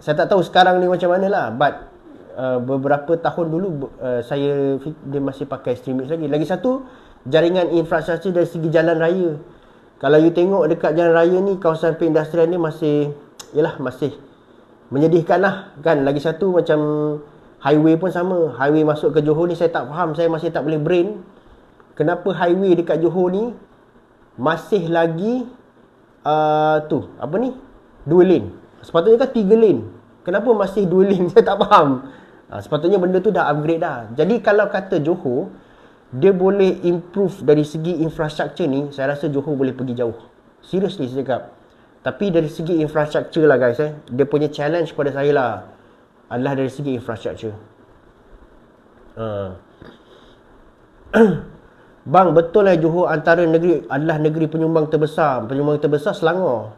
Saya tak tahu sekarang ni macam mana lah, but beberapa tahun dulu dia masih pakai Streamix lagi. Lagi satu, jaringan infrastruktur dari segi jalan raya. Kalau you tengok dekat jalan raya ni, kawasan perindustrian ni masih menyedihkan lah, kan. Lagi satu, macam highway pun sama. Highway masuk ke Johor ni saya tak faham, saya masih tak boleh brain kenapa highway dekat Johor ni masih lagi 2 lane. Sepatutnya kan 3 lane. Kenapa masih 2 lane? Saya tak faham. Sepatutnya benda tu dah upgrade dah. Jadi kalau kata Johor dia boleh improve dari segi infrastruktur ni, saya rasa Johor boleh pergi jauh. Seriously saya cakap. Tapi dari segi infrastruktur lah guys, dia punya challenge pada saya lah adalah dari segi infrastruktur. Bang, betul lah Johor adalah negeri penyumbang terbesar. Penyumbang terbesar Selangor,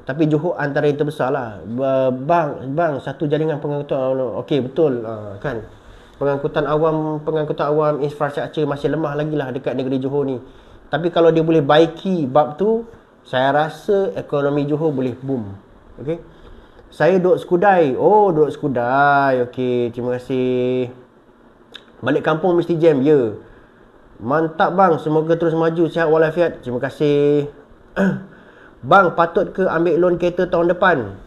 tapi Johor antara yang terbesar lah. Bang, satu jaringan pengangkutan. Okey, betul, kan. Pengangkutan awam infrastruktur masih lemah lagi lah dekat negeri Johor ni. Tapi kalau dia boleh baiki bab tu, saya rasa ekonomi Johor boleh boom. Okey. Saya duduk Skudai. Oh, duduk Skudai. Okey, terima kasih. Balik kampung mesti jam. Ya. Mantap bang, semoga terus maju, sihat walafiat. Terima kasih. Bang, patut ke ambil loan kereta tahun depan?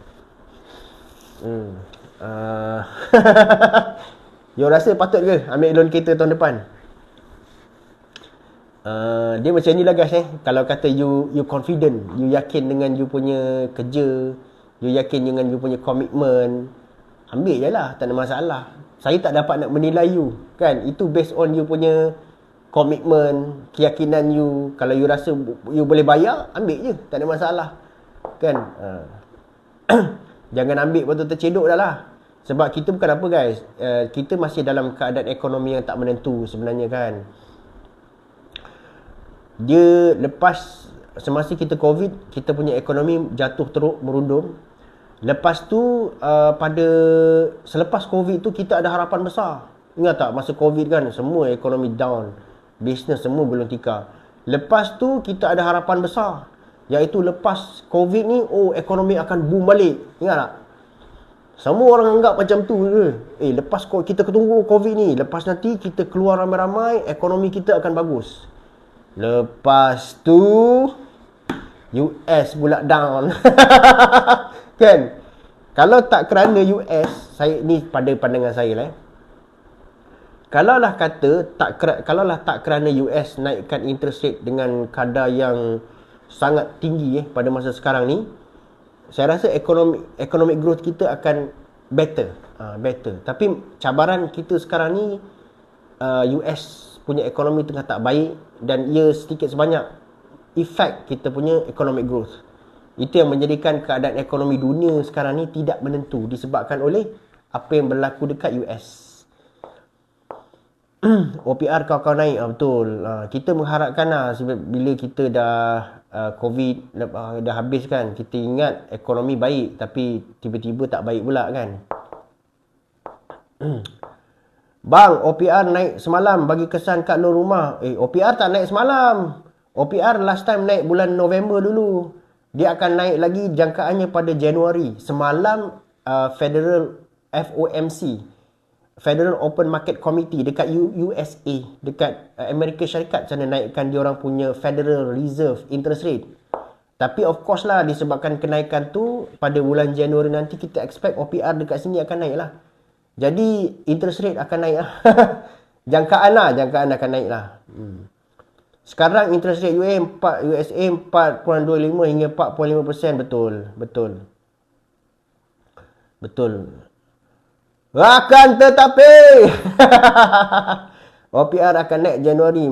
You rasa patut ke ambil loan kereta tahun depan? Dia macam ni lah guys. Kalau kata you confident, you yakin dengan you punya kerja, you yakin dengan you punya komitmen, ambil je lah, tak ada masalah. Saya tak dapat nak menilai you, kan. Itu based on you punya komitmen, keyakinan you. Kalau you rasa you boleh bayar, ambil je, tak ada masalah, kan. Jangan ambil lepas tu tercedok dah lah. Sebab kita bukan apa guys, kita masih dalam keadaan ekonomi yang tak menentu sebenarnya, kan. Dia semasa kita COVID, kita punya ekonomi jatuh teruk, merundum. Lepas tu selepas COVID tu kita ada harapan besar. Ingat tak masa COVID kan, semua ekonomi down, bisnes semua gulung tikar. Lepas tu kita ada harapan besar, iaitu lepas COVID ni, ekonomi akan boom balik. Ingat tak? Semua orang anggap macam tu je. Lepas kita tunggu COVID ni, lepas nanti kita keluar ramai-ramai, ekonomi kita akan bagus. Lepas tu US pula down. Kan? Kalau tak kerana US, ni pada pandangan saya lah. Kalaulah tak kerana US naikkan interest rate dengan kadar yang sangat tinggi pada masa sekarang ni, saya rasa economic growth kita akan better. Tapi cabaran kita sekarang ni, US punya ekonomi tengah tak baik, dan ia sedikit sebanyak efek kita punya economic growth. Itu yang menjadikan keadaan ekonomi dunia sekarang ni tidak menentu, disebabkan oleh apa yang berlaku dekat US. OPR kau naik, betul. Kita mengharapkan lah, bila kita dah COVID dah habis kan, kita ingat ekonomi baik, tapi tiba-tiba tak baik pula, kan. Bang, OPR naik semalam bagi kesan kat luar rumah. OPR tak naik semalam. OPR last time naik bulan November dulu. Dia akan naik lagi jangkaannya pada Januari. Semalam Federal FOMC, Federal Open Market Committee dekat USA, dekat Amerika Syarikat sana, naikkan dia orang punya Federal Reserve interest rate. Tapi of course lah, disebabkan kenaikan tu pada bulan Januari nanti, kita expect OPR dekat sini akan naik lah. Jadi interest rate akan naik lah. Jangkaan akan naik lah. Sekarang interest rate USA 4.25 hingga 4.5%. Betul. Akan tetapi OPR akan naik Januari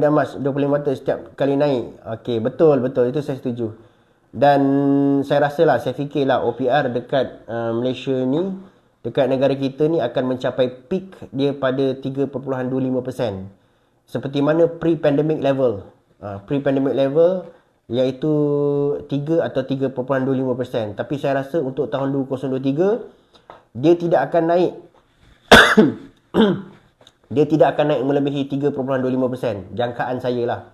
dan Mac 25 setiap kali naik. Okey, betul. Itu saya setuju. Dan saya rasalah, saya fikirlah OPR dekat Malaysia ni, dekat negara kita ni akan mencapai peak dia pada 3.25%. Seperti mana pre-pandemic level. Pre-pandemic level iaitu 3 atau 3.25%. Tapi saya rasa untuk tahun 2023 dia tidak akan naik. Dia tidak akan naik melebihi 3.25%. Jangkaan saya lah.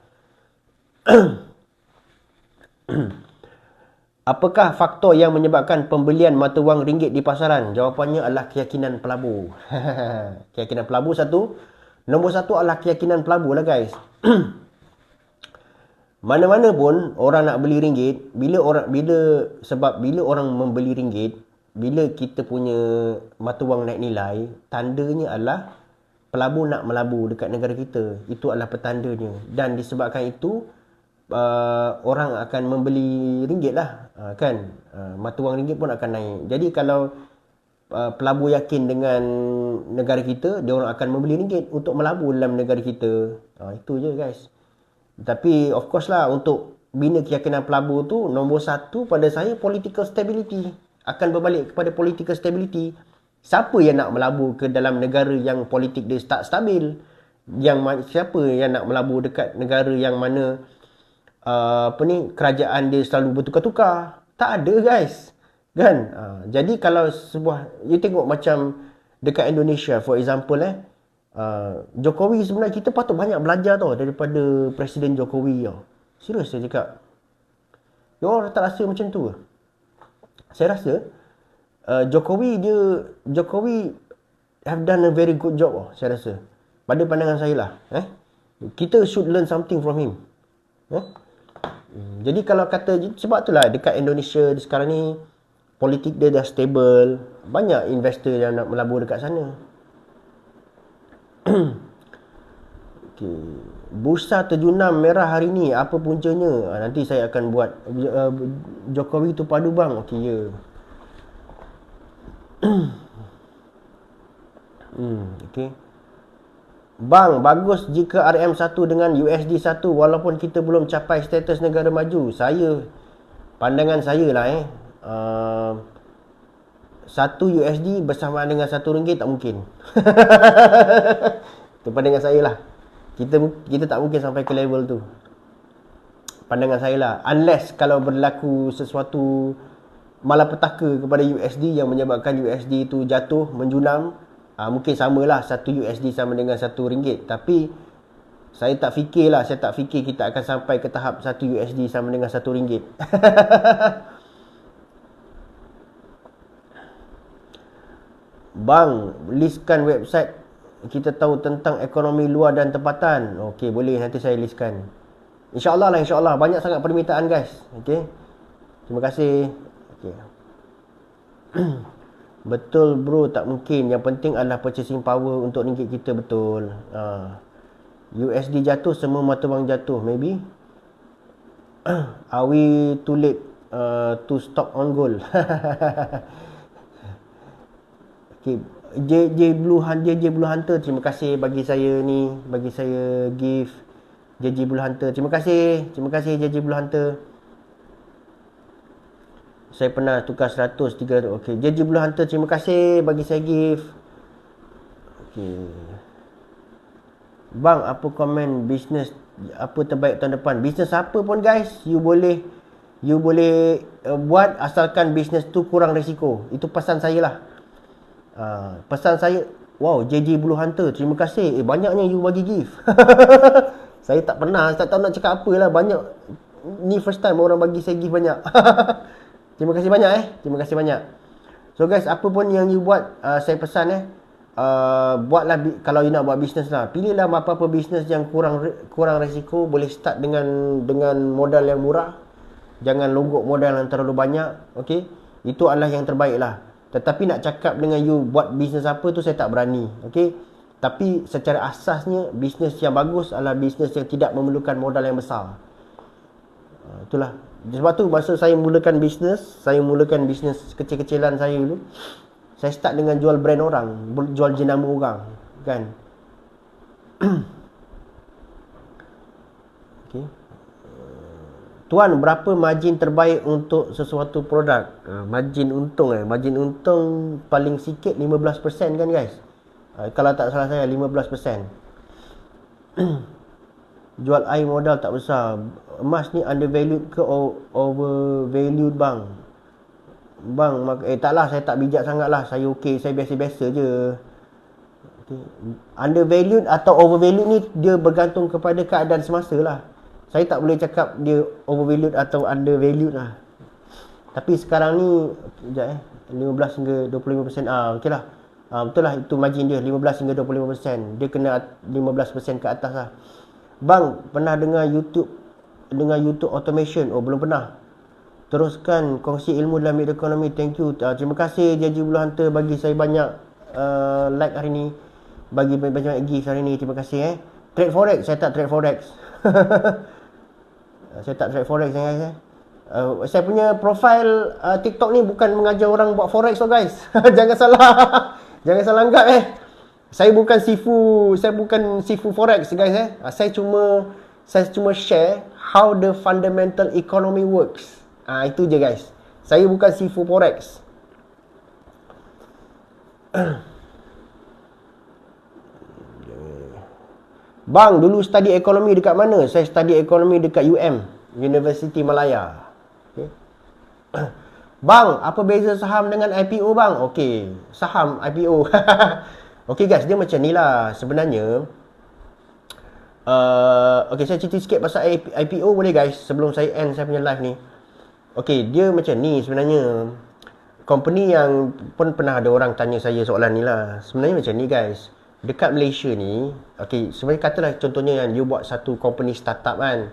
Apakah faktor yang menyebabkan pembelian mata wang ringgit di pasaran? Jawapannya adalah keyakinan pelabur. Keyakinan pelabur satu. Nombor satu adalah keyakinan pelabur lah guys. Mana-mana pun orang nak beli ringgit, bila orang membeli ringgit, bila kita punya mata wang naik nilai, tandanya adalah pelabur nak melabur dekat negara kita. Itu adalah petandanya. Dan disebabkan itu, orang akan membeli ringgit lah. Kan? Mata wang ringgit pun akan naik. Jadi kalau pelabur yakin dengan negara kita, dia orang akan membeli ringgit untuk melabur dalam negara kita. Itu je guys. Tapi of course lah, untuk bina keyakinan pelabur tu, nombor satu pada saya political stability. Akan berbalik kepada political stability. Siapa yang nak melabur ke dalam negara yang politik dia tak stabil? Siapa yang nak melabur dekat negara yang mana kerajaan dia selalu bertukar-tukar? Tak ada guys. Kan? Jadi kalau you tengok macam dekat Indonesia for example, Jokowi sebenarnya kita patut banyak belajar tau daripada Presiden Jokowi tau. Serius saya cakap. You orang tak rasa macam tu ke? Saya rasa Jokowi have done a very good job saya rasa. Pada pandangan saya lah. Kita should learn something from him. Jadi kalau kata, sebab itulah dekat Indonesia sekarang ni politik dia dah stable. Banyak investor yang nak melabur dekat sana. Okay. Bursa terjunam merah hari ni, apa puncanya? Nanti saya akan buat Jokowi tu padu bang. Okey ya. Okey. Bang, bagus jika RM1 dengan USD1 walaupun kita belum capai status negara maju. Pandangan saya lah 1 USD bersama dengan 1 ringgit tak mungkin. Itu pandangan saya lah. Kita tak mungkin sampai ke level tu. Pandangan saya lah. Unless kalau berlaku sesuatu malapetaka kepada USD yang menyebabkan USD tu jatuh, menjunam, mungkin samalah 1 USD sama dengan 1 ringgit. Tapi saya tak fikir kita akan sampai ke tahap 1 USD sama dengan 1 ringgit. Bang, listkan website kita tahu tentang ekonomi luar dan tempatan. Okey, boleh, nanti saya listkan. InsyaAllah lah, insyaAllah. Banyak sangat permintaan guys. Okey. Terima kasih. Okey. Betul bro, tak mungkin. Yang penting adalah purchasing power untuk ringgit kita, betul. USD jatuh, semua mata wang jatuh. Maybe. Are we too late to stock on gold? Okay. JJ Blue Hunter, terima kasih bagi saya gift. JJ Blue Hunter, terima kasih JJ Blue Hunter. Saya pernah tukar 100, 300. Okey, JJ Blue Hunter, terima kasih bagi saya gift. Okey. Bang, apa komen bisnes apa terbaik tahun depan? Bisnes apa pun guys, you boleh buat asalkan bisnes tu kurang risiko. Itu pesan saya lah. Pesan saya, wow, JJ Blue Hunter, terima kasih. Banyaknya you bagi gift. Saya tak tahu nak cakap apa lah. Banyak. Ni first time orang bagi saya gift banyak. Terima kasih banyak Terima kasih banyak. So guys, apa pun yang you buat, saya pesan buatlah, kalau you nak buat bisnes lah, pilihlah apa-apa bisnes yang kurang risiko. Boleh start dengan modal yang murah. Jangan longgok modal yang terlalu banyak. Okay, itu adalah yang terbaik lah. Tetapi nak cakap dengan you buat bisnes apa tu, saya tak berani. Okay, Tapi secara asasnya bisnes yang bagus adalah bisnes yang tidak memerlukan modal yang besar. Itulah. Sebab tu masa saya mulakan bisnes kecil-kecilan saya dulu, saya start dengan jual brand orang, jual jenama orang, kan. Okey. Tuan, berapa margin terbaik untuk sesuatu produk? Margin untung Margin untung paling sikit 15% kan guys? Kalau tak salah saya 15%. Jual air modal tak besar. Emas ni undervalued ke overvalued bang? Bang, taklah, saya tak bijak sangat lah. Saya okey, saya biasa-biasa je. Okay. Undervalued atau overvalued ni dia bergantung kepada keadaan semasa lah. Saya tak boleh cakap dia overvalued atau undervalued lah. Tapi sekarang ni, sekejap 15 hingga 25%. Okey lah. Betul lah, itu margin dia 15 hingga 25%. Dia kena 15% ke atas lah. Bang, pernah dengar YouTube automation? Oh, belum pernah. Teruskan kongsi ilmu dalam mid economy. Thank you. Terima kasih JJ Blue Hunter bagi saya banyak like hari ni. Bagi banyak gift hari ni. Terima kasih Trade forex, saya tak trade forex. Saya tak trade forex guys. Saya punya profile TikTok ni bukan mengajar orang buat forex guys. Jangan salah. Jangan salah anggap Saya bukan sifu forex guys Saya cuma share how the fundamental economy works. Itu je guys. Saya bukan sifu forex. Bang, dulu study ekonomi dekat mana? Saya study ekonomi dekat University Malaya. Okay. Bang, apa beza saham dengan IPO bang? Okey, saham IPO. Okey guys, dia macam ni lah sebenarnya. Okey, saya cerita sikit pasal IPO boleh guys sebelum saya end saya punya live ni. Okey, dia macam ni sebenarnya. Company yang pun pernah ada orang tanya saya soalan ni lah. Sebenarnya macam ni guys. Dekat Malaysia ni, okey, sebenarnya katalah contohnya yang you buat satu company startup kan.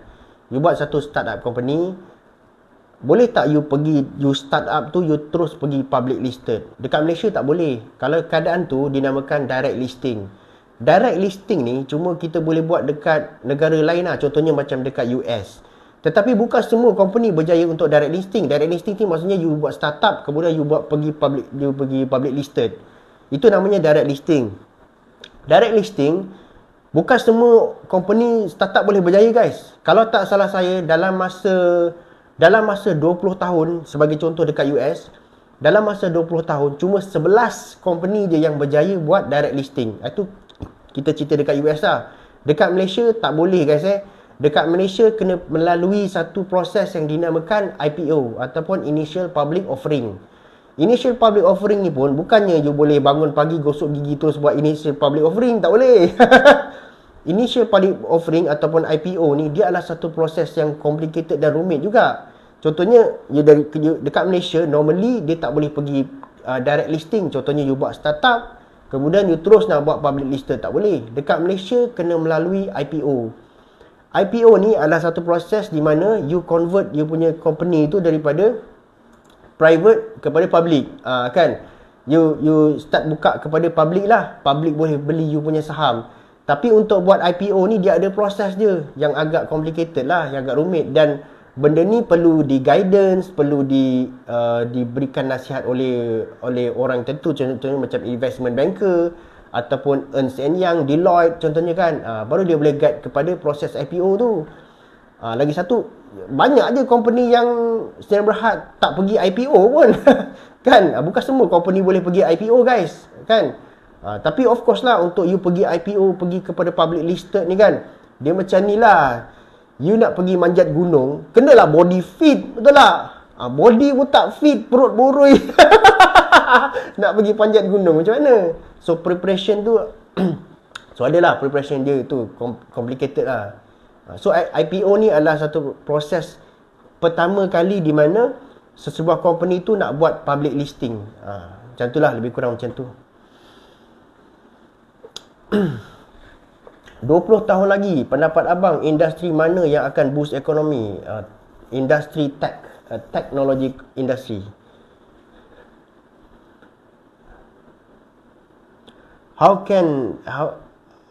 You buat satu startup company, boleh tak you start up tu you terus pergi public listed? Dekat Malaysia tak boleh. Kalau keadaan tu dinamakan direct listing. Direct listing ni cuma kita boleh buat dekat negara lain lah. Contohnya macam dekat US. Tetapi bukan semua company berjaya untuk direct listing. Direct listing ni maksudnya you buat startup kemudian you pergi public listed. Itu namanya direct listing. Direct listing bukan semua company startup boleh berjaya guys. Kalau tak salah saya dalam masa 20 tahun, sebagai contoh dekat US, dalam masa 20 tahun, cuma 11 company je yang berjaya buat direct listing. Itu kita cerita dekat US lah. Dekat Malaysia tak boleh guys Dekat Malaysia kena melalui satu proses yang dinamakan IPO ataupun Initial Public Offering. Initial Public Offering ni pun bukannya you boleh bangun pagi gosok gigi terus buat Initial Public Offering. Tak boleh. Initial Public Offering ataupun IPO ni dia adalah satu proses yang complicated dan rumit juga. Contohnya dekat Malaysia normally dia tak boleh pergi direct listing. Contohnya you buat startup kemudian you terus nak buat public listed, tak boleh. Dekat Malaysia kena melalui IPO. IPO ni adalah satu proses di mana you convert you punya company tu daripada private kepada public. Kan? You start buka kepada public lah. Public boleh beli you punya saham. Tapi untuk buat IPO ni dia ada proses dia yang agak complicated lah, yang agak rumit, dan benda ni perlu di guidance, perlu diberikan nasihat oleh orang tertentu, contohnya macam investment banker ataupun Ernst & Young, Deloitte contohnya kan. Baru dia boleh guide kepada proses IPO tu. Lagi satu, banyak je company yang secara berhad tak pergi IPO pun. Kan? Bukan semua company boleh pergi IPO guys, kan? Tapi of course lah, untuk you pergi IPO, pergi kepada public listed ni kan, dia macam ni lah. You nak pergi manjat gunung, kenalah body fit, betul tak? Body pun tak fit, perut boroi. Nak pergi panjat gunung macam mana? So preparation tu so adalah preparation dia tu complicated lah. So IPO ni adalah satu proses pertama kali di mana sesebuah company tu nak buat public listing. Macam tu lah, lebih kurang macam tu. 20 tahun lagi, pendapat abang, industri mana yang akan boost ekonomi? Industri teknologi industri. how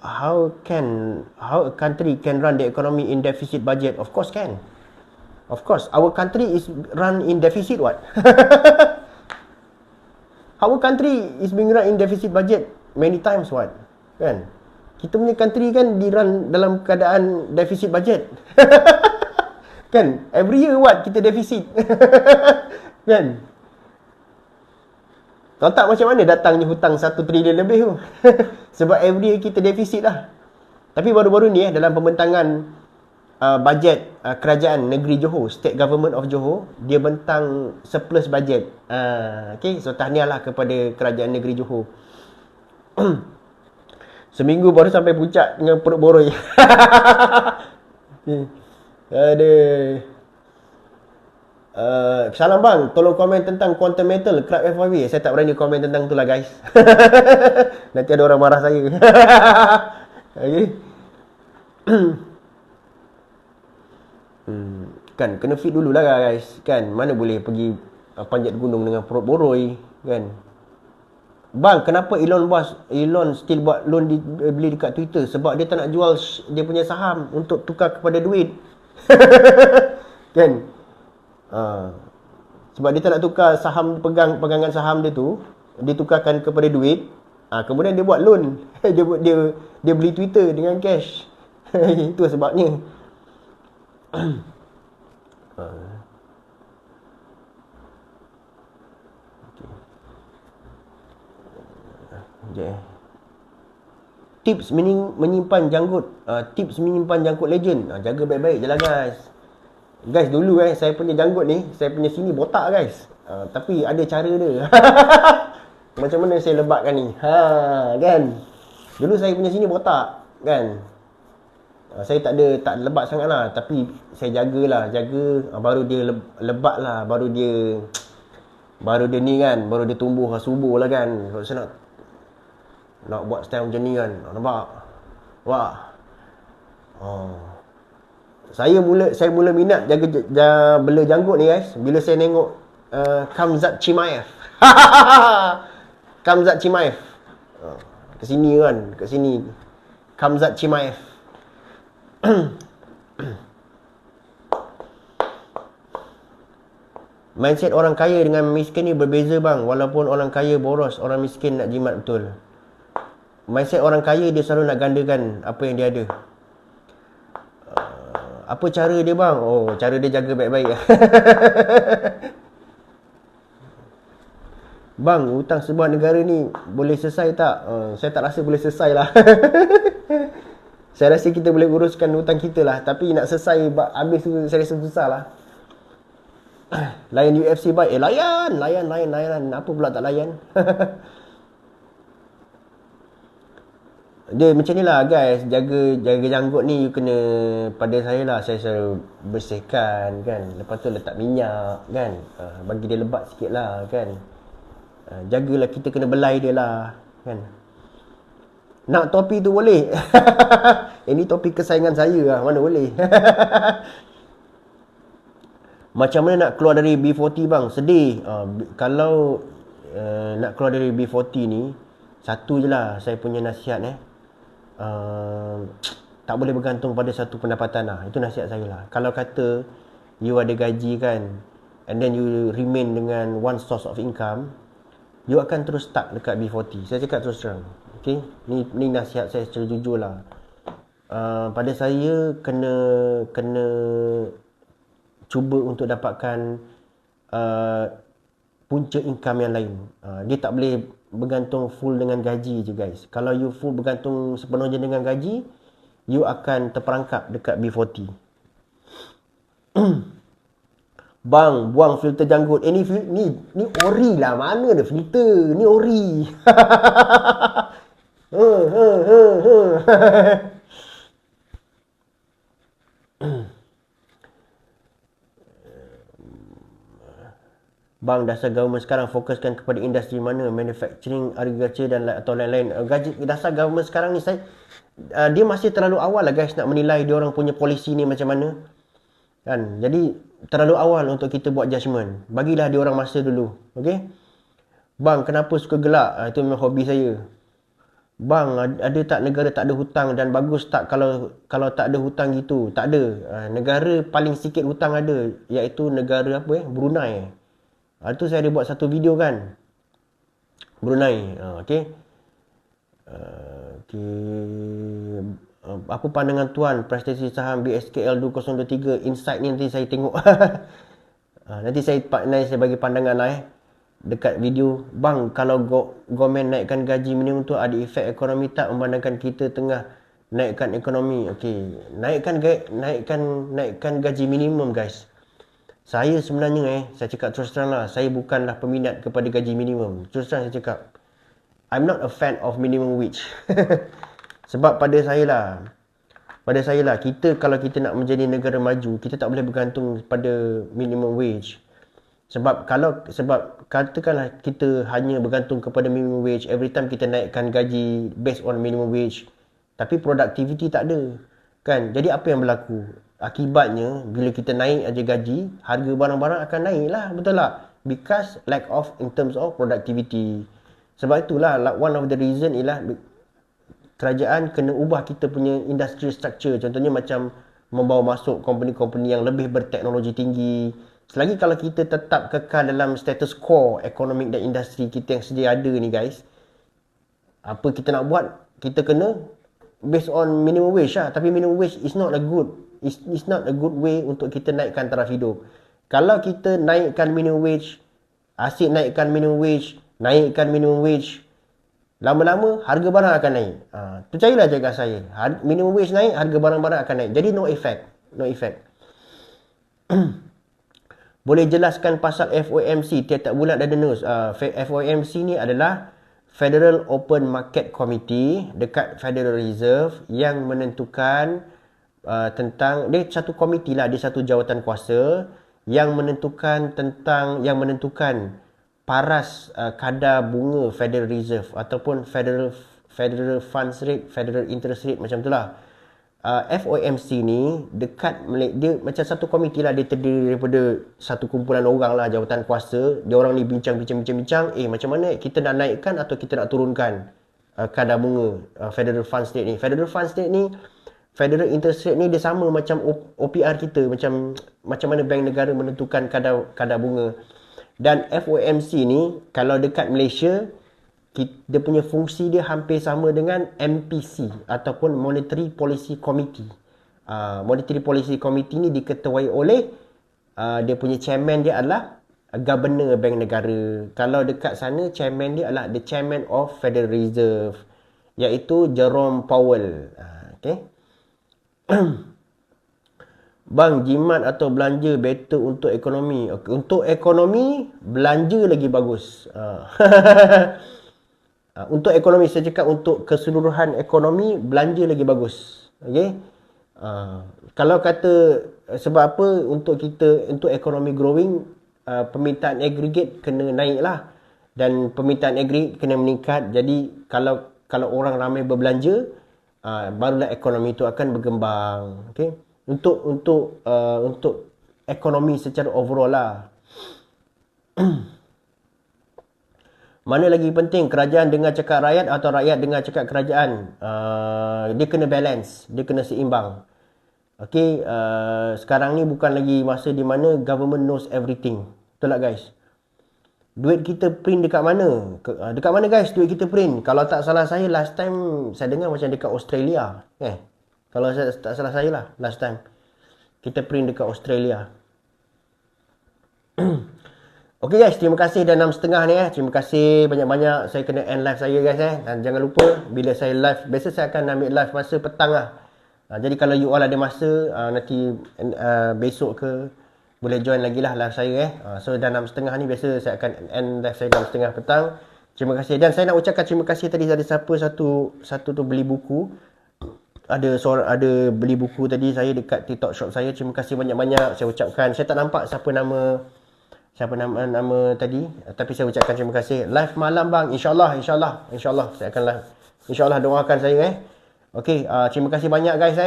a country can run the economy in deficit budget? Of course can. Of course, our country is run in deficit what? Our country is being run in deficit budget many times what? Kan? Kita punya country kan di run dalam keadaan deficit budget. Kan? Every year what? Kita deficit. Kan? Tahu tak macam mana datangnya hutang 1 trilion lebih tu? Sebab every year kita deficit lah. Tapi baru-baru ni dalam pembentangan bajet kerajaan negeri Johor, State Government of Johor, dia bentang surplus bajet. Okay, so tahniah lah kepada kerajaan negeri Johor. Seminggu baru sampai puncak dengan perut boroi. Aduh. Salam bang, tolong komen tentang quantum metal, crab FYP. Saya tak berani komen tentang tu lah guys. Nanti ada orang marah saya. Okay. Kan kena fit dulu lah guys. Kan mana boleh pergi panjat gunung dengan perut boroi kan. Bang, kenapa Elon still buat loan beli dekat Twitter? Sebab dia tak nak jual dia punya saham untuk tukar kepada duit. Kan? Sebab dia tak nak tukar saham, pegangan saham dia tu, dia tukarkan kepada duit. Kemudian dia buat loan. dia beli Twitter dengan cash. Itu sebabnya. Tips menyimpan janggut. Tips menyimpan janggut legend. Jaga baik-baik je lah guys. Guys dulu saya punya janggut ni, saya punya sini botak guys. Tapi ada cara dia. Macam mana saya lebatkan ni? Kan. Dulu saya punya sini botak kan. Saya tak lebat sangat lah. Tapi saya jagalah. Baru dia lebat lah. Baru dia ni kan. Baru dia tumbuh subur lah kan. Kalau saya nak buat style macam ni kan. Nampak? Wah. Saya mula minat jaga bela janggut ni guys bila saya tengok Khamzat Chimaev. Khamzat Chimaev. Ke sini kan, ke sini. Khamzat Chimaev. Mindset orang kaya dengan miskin ni berbeza bang. Walaupun orang kaya boros, orang miskin nak jimat betul. Mindset orang kaya dia selalu nak gandakan apa yang dia ada. Apa cara dia bang? Cara dia jaga baik-baik. Bang, hutang sebuah negara ni boleh selesai tak? Saya tak rasa boleh selesai lah. Saya rasa kita boleh uruskan hutang kita lah. Tapi nak selesai habis tu saya rasa susah lah. Layan UFC baik. Layan. Apa pula tak layan? Dia macam ni lah guys. Jaga janggut ni you kena, pada saya lah, saya selalu bersihkan kan. Lepas tu letak minyak kan. Bagi dia lebat sikit lah kan. Jagalah, kita kena belai dia lah kan. Nak topi tu boleh. Ini topi kesayangan saya lah. Mana boleh. Macam mana nak keluar dari B40 bang? Sedih. Kalau nak keluar dari B40 ni, satu je lah saya punya nasihat tak boleh bergantung pada satu pendapatan lah. Itu nasihat saya lah. Kalau kata you ada gaji kan, and then you remain dengan one source of income, you akan terus stuck dekat B40. Saya cakap terus terang. Okay? Ni nasihat saya secara jujur lah. Pada saya kena cuba untuk dapatkan punca income yang lain. Dia tak boleh bergantung full dengan gaji je guys. Kalau you full bergantung sepenuhnya dengan gaji, you akan terperangkap dekat B40. Bang, buang filter janggut. Ni ori lah. Mana ada filter? Ni ori. Bang, dasar government sekarang fokuskan kepada industri mana? Manufacturing, agriculture dan atau lain-lain. Dasar government sekarang ni dia masih terlalu awal lah guys nak menilai dia orang punya polisi ni macam mana. Kan? Jadi terlalu awal untuk kita buat judgement. Bagilah dia orang masa dulu. Okey? Bang, kenapa suka gelak? Itu memang hobi saya. Bang, ada tak negara tak ada hutang dan bagus tak kalau tak ada hutang gitu? Tak ada. Negara paling sikit hutang ada, iaitu negara apa Brunei. Tu saya ada buat satu video kan. Brunei. Okey. Okey. Apa pandangan tuan prestasi saham BSKL 2023? Insight ni nanti saya tengok. Nanti saya bagi pandangan lah dekat video. Bang, kalau government naikkan gaji minimum tu ada efek ekonomi tak, memandangkan kita tengah naikkan ekonomi? Okey, naikkan gaji minimum guys. Saya sebenarnya saya cakap terus terang lah, saya bukanlah peminat kepada gaji minimum. Terus terang saya cakap, I'm not a fan of minimum wage. Sebab pada saya lah, kita kalau kita nak menjadi negara maju, kita tak boleh bergantung pada minimum wage. Sebab katakanlah kita hanya bergantung kepada minimum wage, every time kita naikkan gaji based on minimum wage, tapi productivity tak ada. Kan? Jadi apa yang berlaku? Akibatnya, bila kita naik aja gaji, harga barang-barang akan naik lah. Betul tak? Because lack of in terms of productivity. Sebab itulah, one of the reason ialah kerajaan kena ubah kita punya industry structure. Contohnya macam membawa masuk company-company yang lebih berteknologi tinggi. Selagi kalau kita tetap kekal dalam status quo economic dan industri kita yang sedia ada ni guys, apa kita nak buat, kita kena based on minimum wage lah. Tapi minimum wage is not a good way untuk kita naikkan taraf hidup. Kalau kita naikkan minimum wage, asyik naikkan minimum wage, lama-lama harga barang akan naik. Percayalah cakap saya. Minimum wage naik, harga barang-barang akan naik. Jadi no effect. Boleh jelaskan pasal FOMC tiap-tiap bulan ada news. FOMC ni adalah Federal Open Market Committee dekat Federal Reserve yang menentukan tentang, dia satu komiti lah, dia satu jawatan kuasa yang menentukan paras kadar bunga Federal Reserve ataupun Federal Funds Rate, Federal Interest Rate, macam itulah. FOMC ni dia macam satu komiti lah, dia terdiri daripada satu kumpulan orang lah, jawatan kuasa. Dia orang ni bincang macam mana kita nak naikkan atau kita nak turunkan kadar bunga Federal Funds Rate ni. Federal Funds Rate ni, Federal Interest Rate ni dia sama macam OPR kita, macam mana bank negara menentukan kadar bunga. Dan FOMC ni kalau dekat Malaysia, dia punya fungsi dia hampir sama dengan MPC ataupun Monetary Policy Committee. Monetary Policy Committee ni diketuai oleh dia punya chairman dia adalah Governor Bank Negara. Kalau dekat sana, chairman dia adalah the Chairman of Federal Reserve, iaitu Jerome Powell. Okay. Bang, jimat atau belanja better untuk ekonomi? Okay. Untuk ekonomi, belanja lagi bagus. Untuk ekonomi, saya cakap untuk keseluruhan ekonomi, belanja lagi bagus. Okay? Kalau kata sebab apa untuk ekonomi growing, permintaan aggregate kena naik lah. Dan permintaan aggregate kena meningkat. Jadi kalau orang ramai berbelanja, barulah ekonomi itu akan berkembang. Okay? Untuk ekonomi secara overall lah. Mana lagi penting, kerajaan dengar cakap rakyat atau rakyat dengar cakap kerajaan? Dia kena balance, dia kena seimbang. Okay, sekarang ni bukan lagi masa di mana government knows everything. Betul tak guys? Duit kita print dekat mana? Dekat mana guys duit kita print? Kalau tak salah saya, last time saya dengar macam dekat Australia. Kalau tak salah saya lah, last time kita print dekat Australia. Okay guys, terima kasih dah 6.30 ni Terima kasih banyak-banyak. Saya kena end live saya guys Dan jangan lupa, bila saya live, biasa saya akan ambil live masa petang lah. Jadi kalau you all ada masa, nanti besok ke, boleh join lagi lah live saya So dah 6.30 ni, biasa saya akan end live saya 6.30 petang. Terima kasih. Dan saya nak ucapkan terima kasih tadi ada siapa satu tu beli buku. Ada beli buku tadi saya dekat TikTok shop saya. Terima kasih banyak-banyak saya ucapkan. Saya tak nampak siapa nama tadi, tapi saya ucapkan terima kasih. Live malam bang, insyaallah saya akan live. Insyaallah, doakan saya Okey, terima kasih banyak guys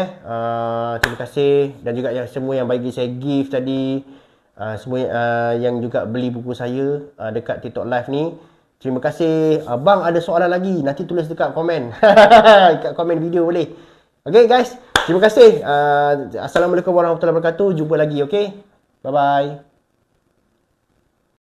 terima kasih. Dan juga semua yang bagi saya gift tadi, semua yang juga beli buku saya dekat TikTok live ni. Terima kasih. Abang ada soalan lagi, nanti tulis dekat komen. Dekat komen video boleh. Okay guys, terima kasih. Assalamualaikum warahmatullahi wabarakatuh. Jumpa lagi, okay? Bye-bye.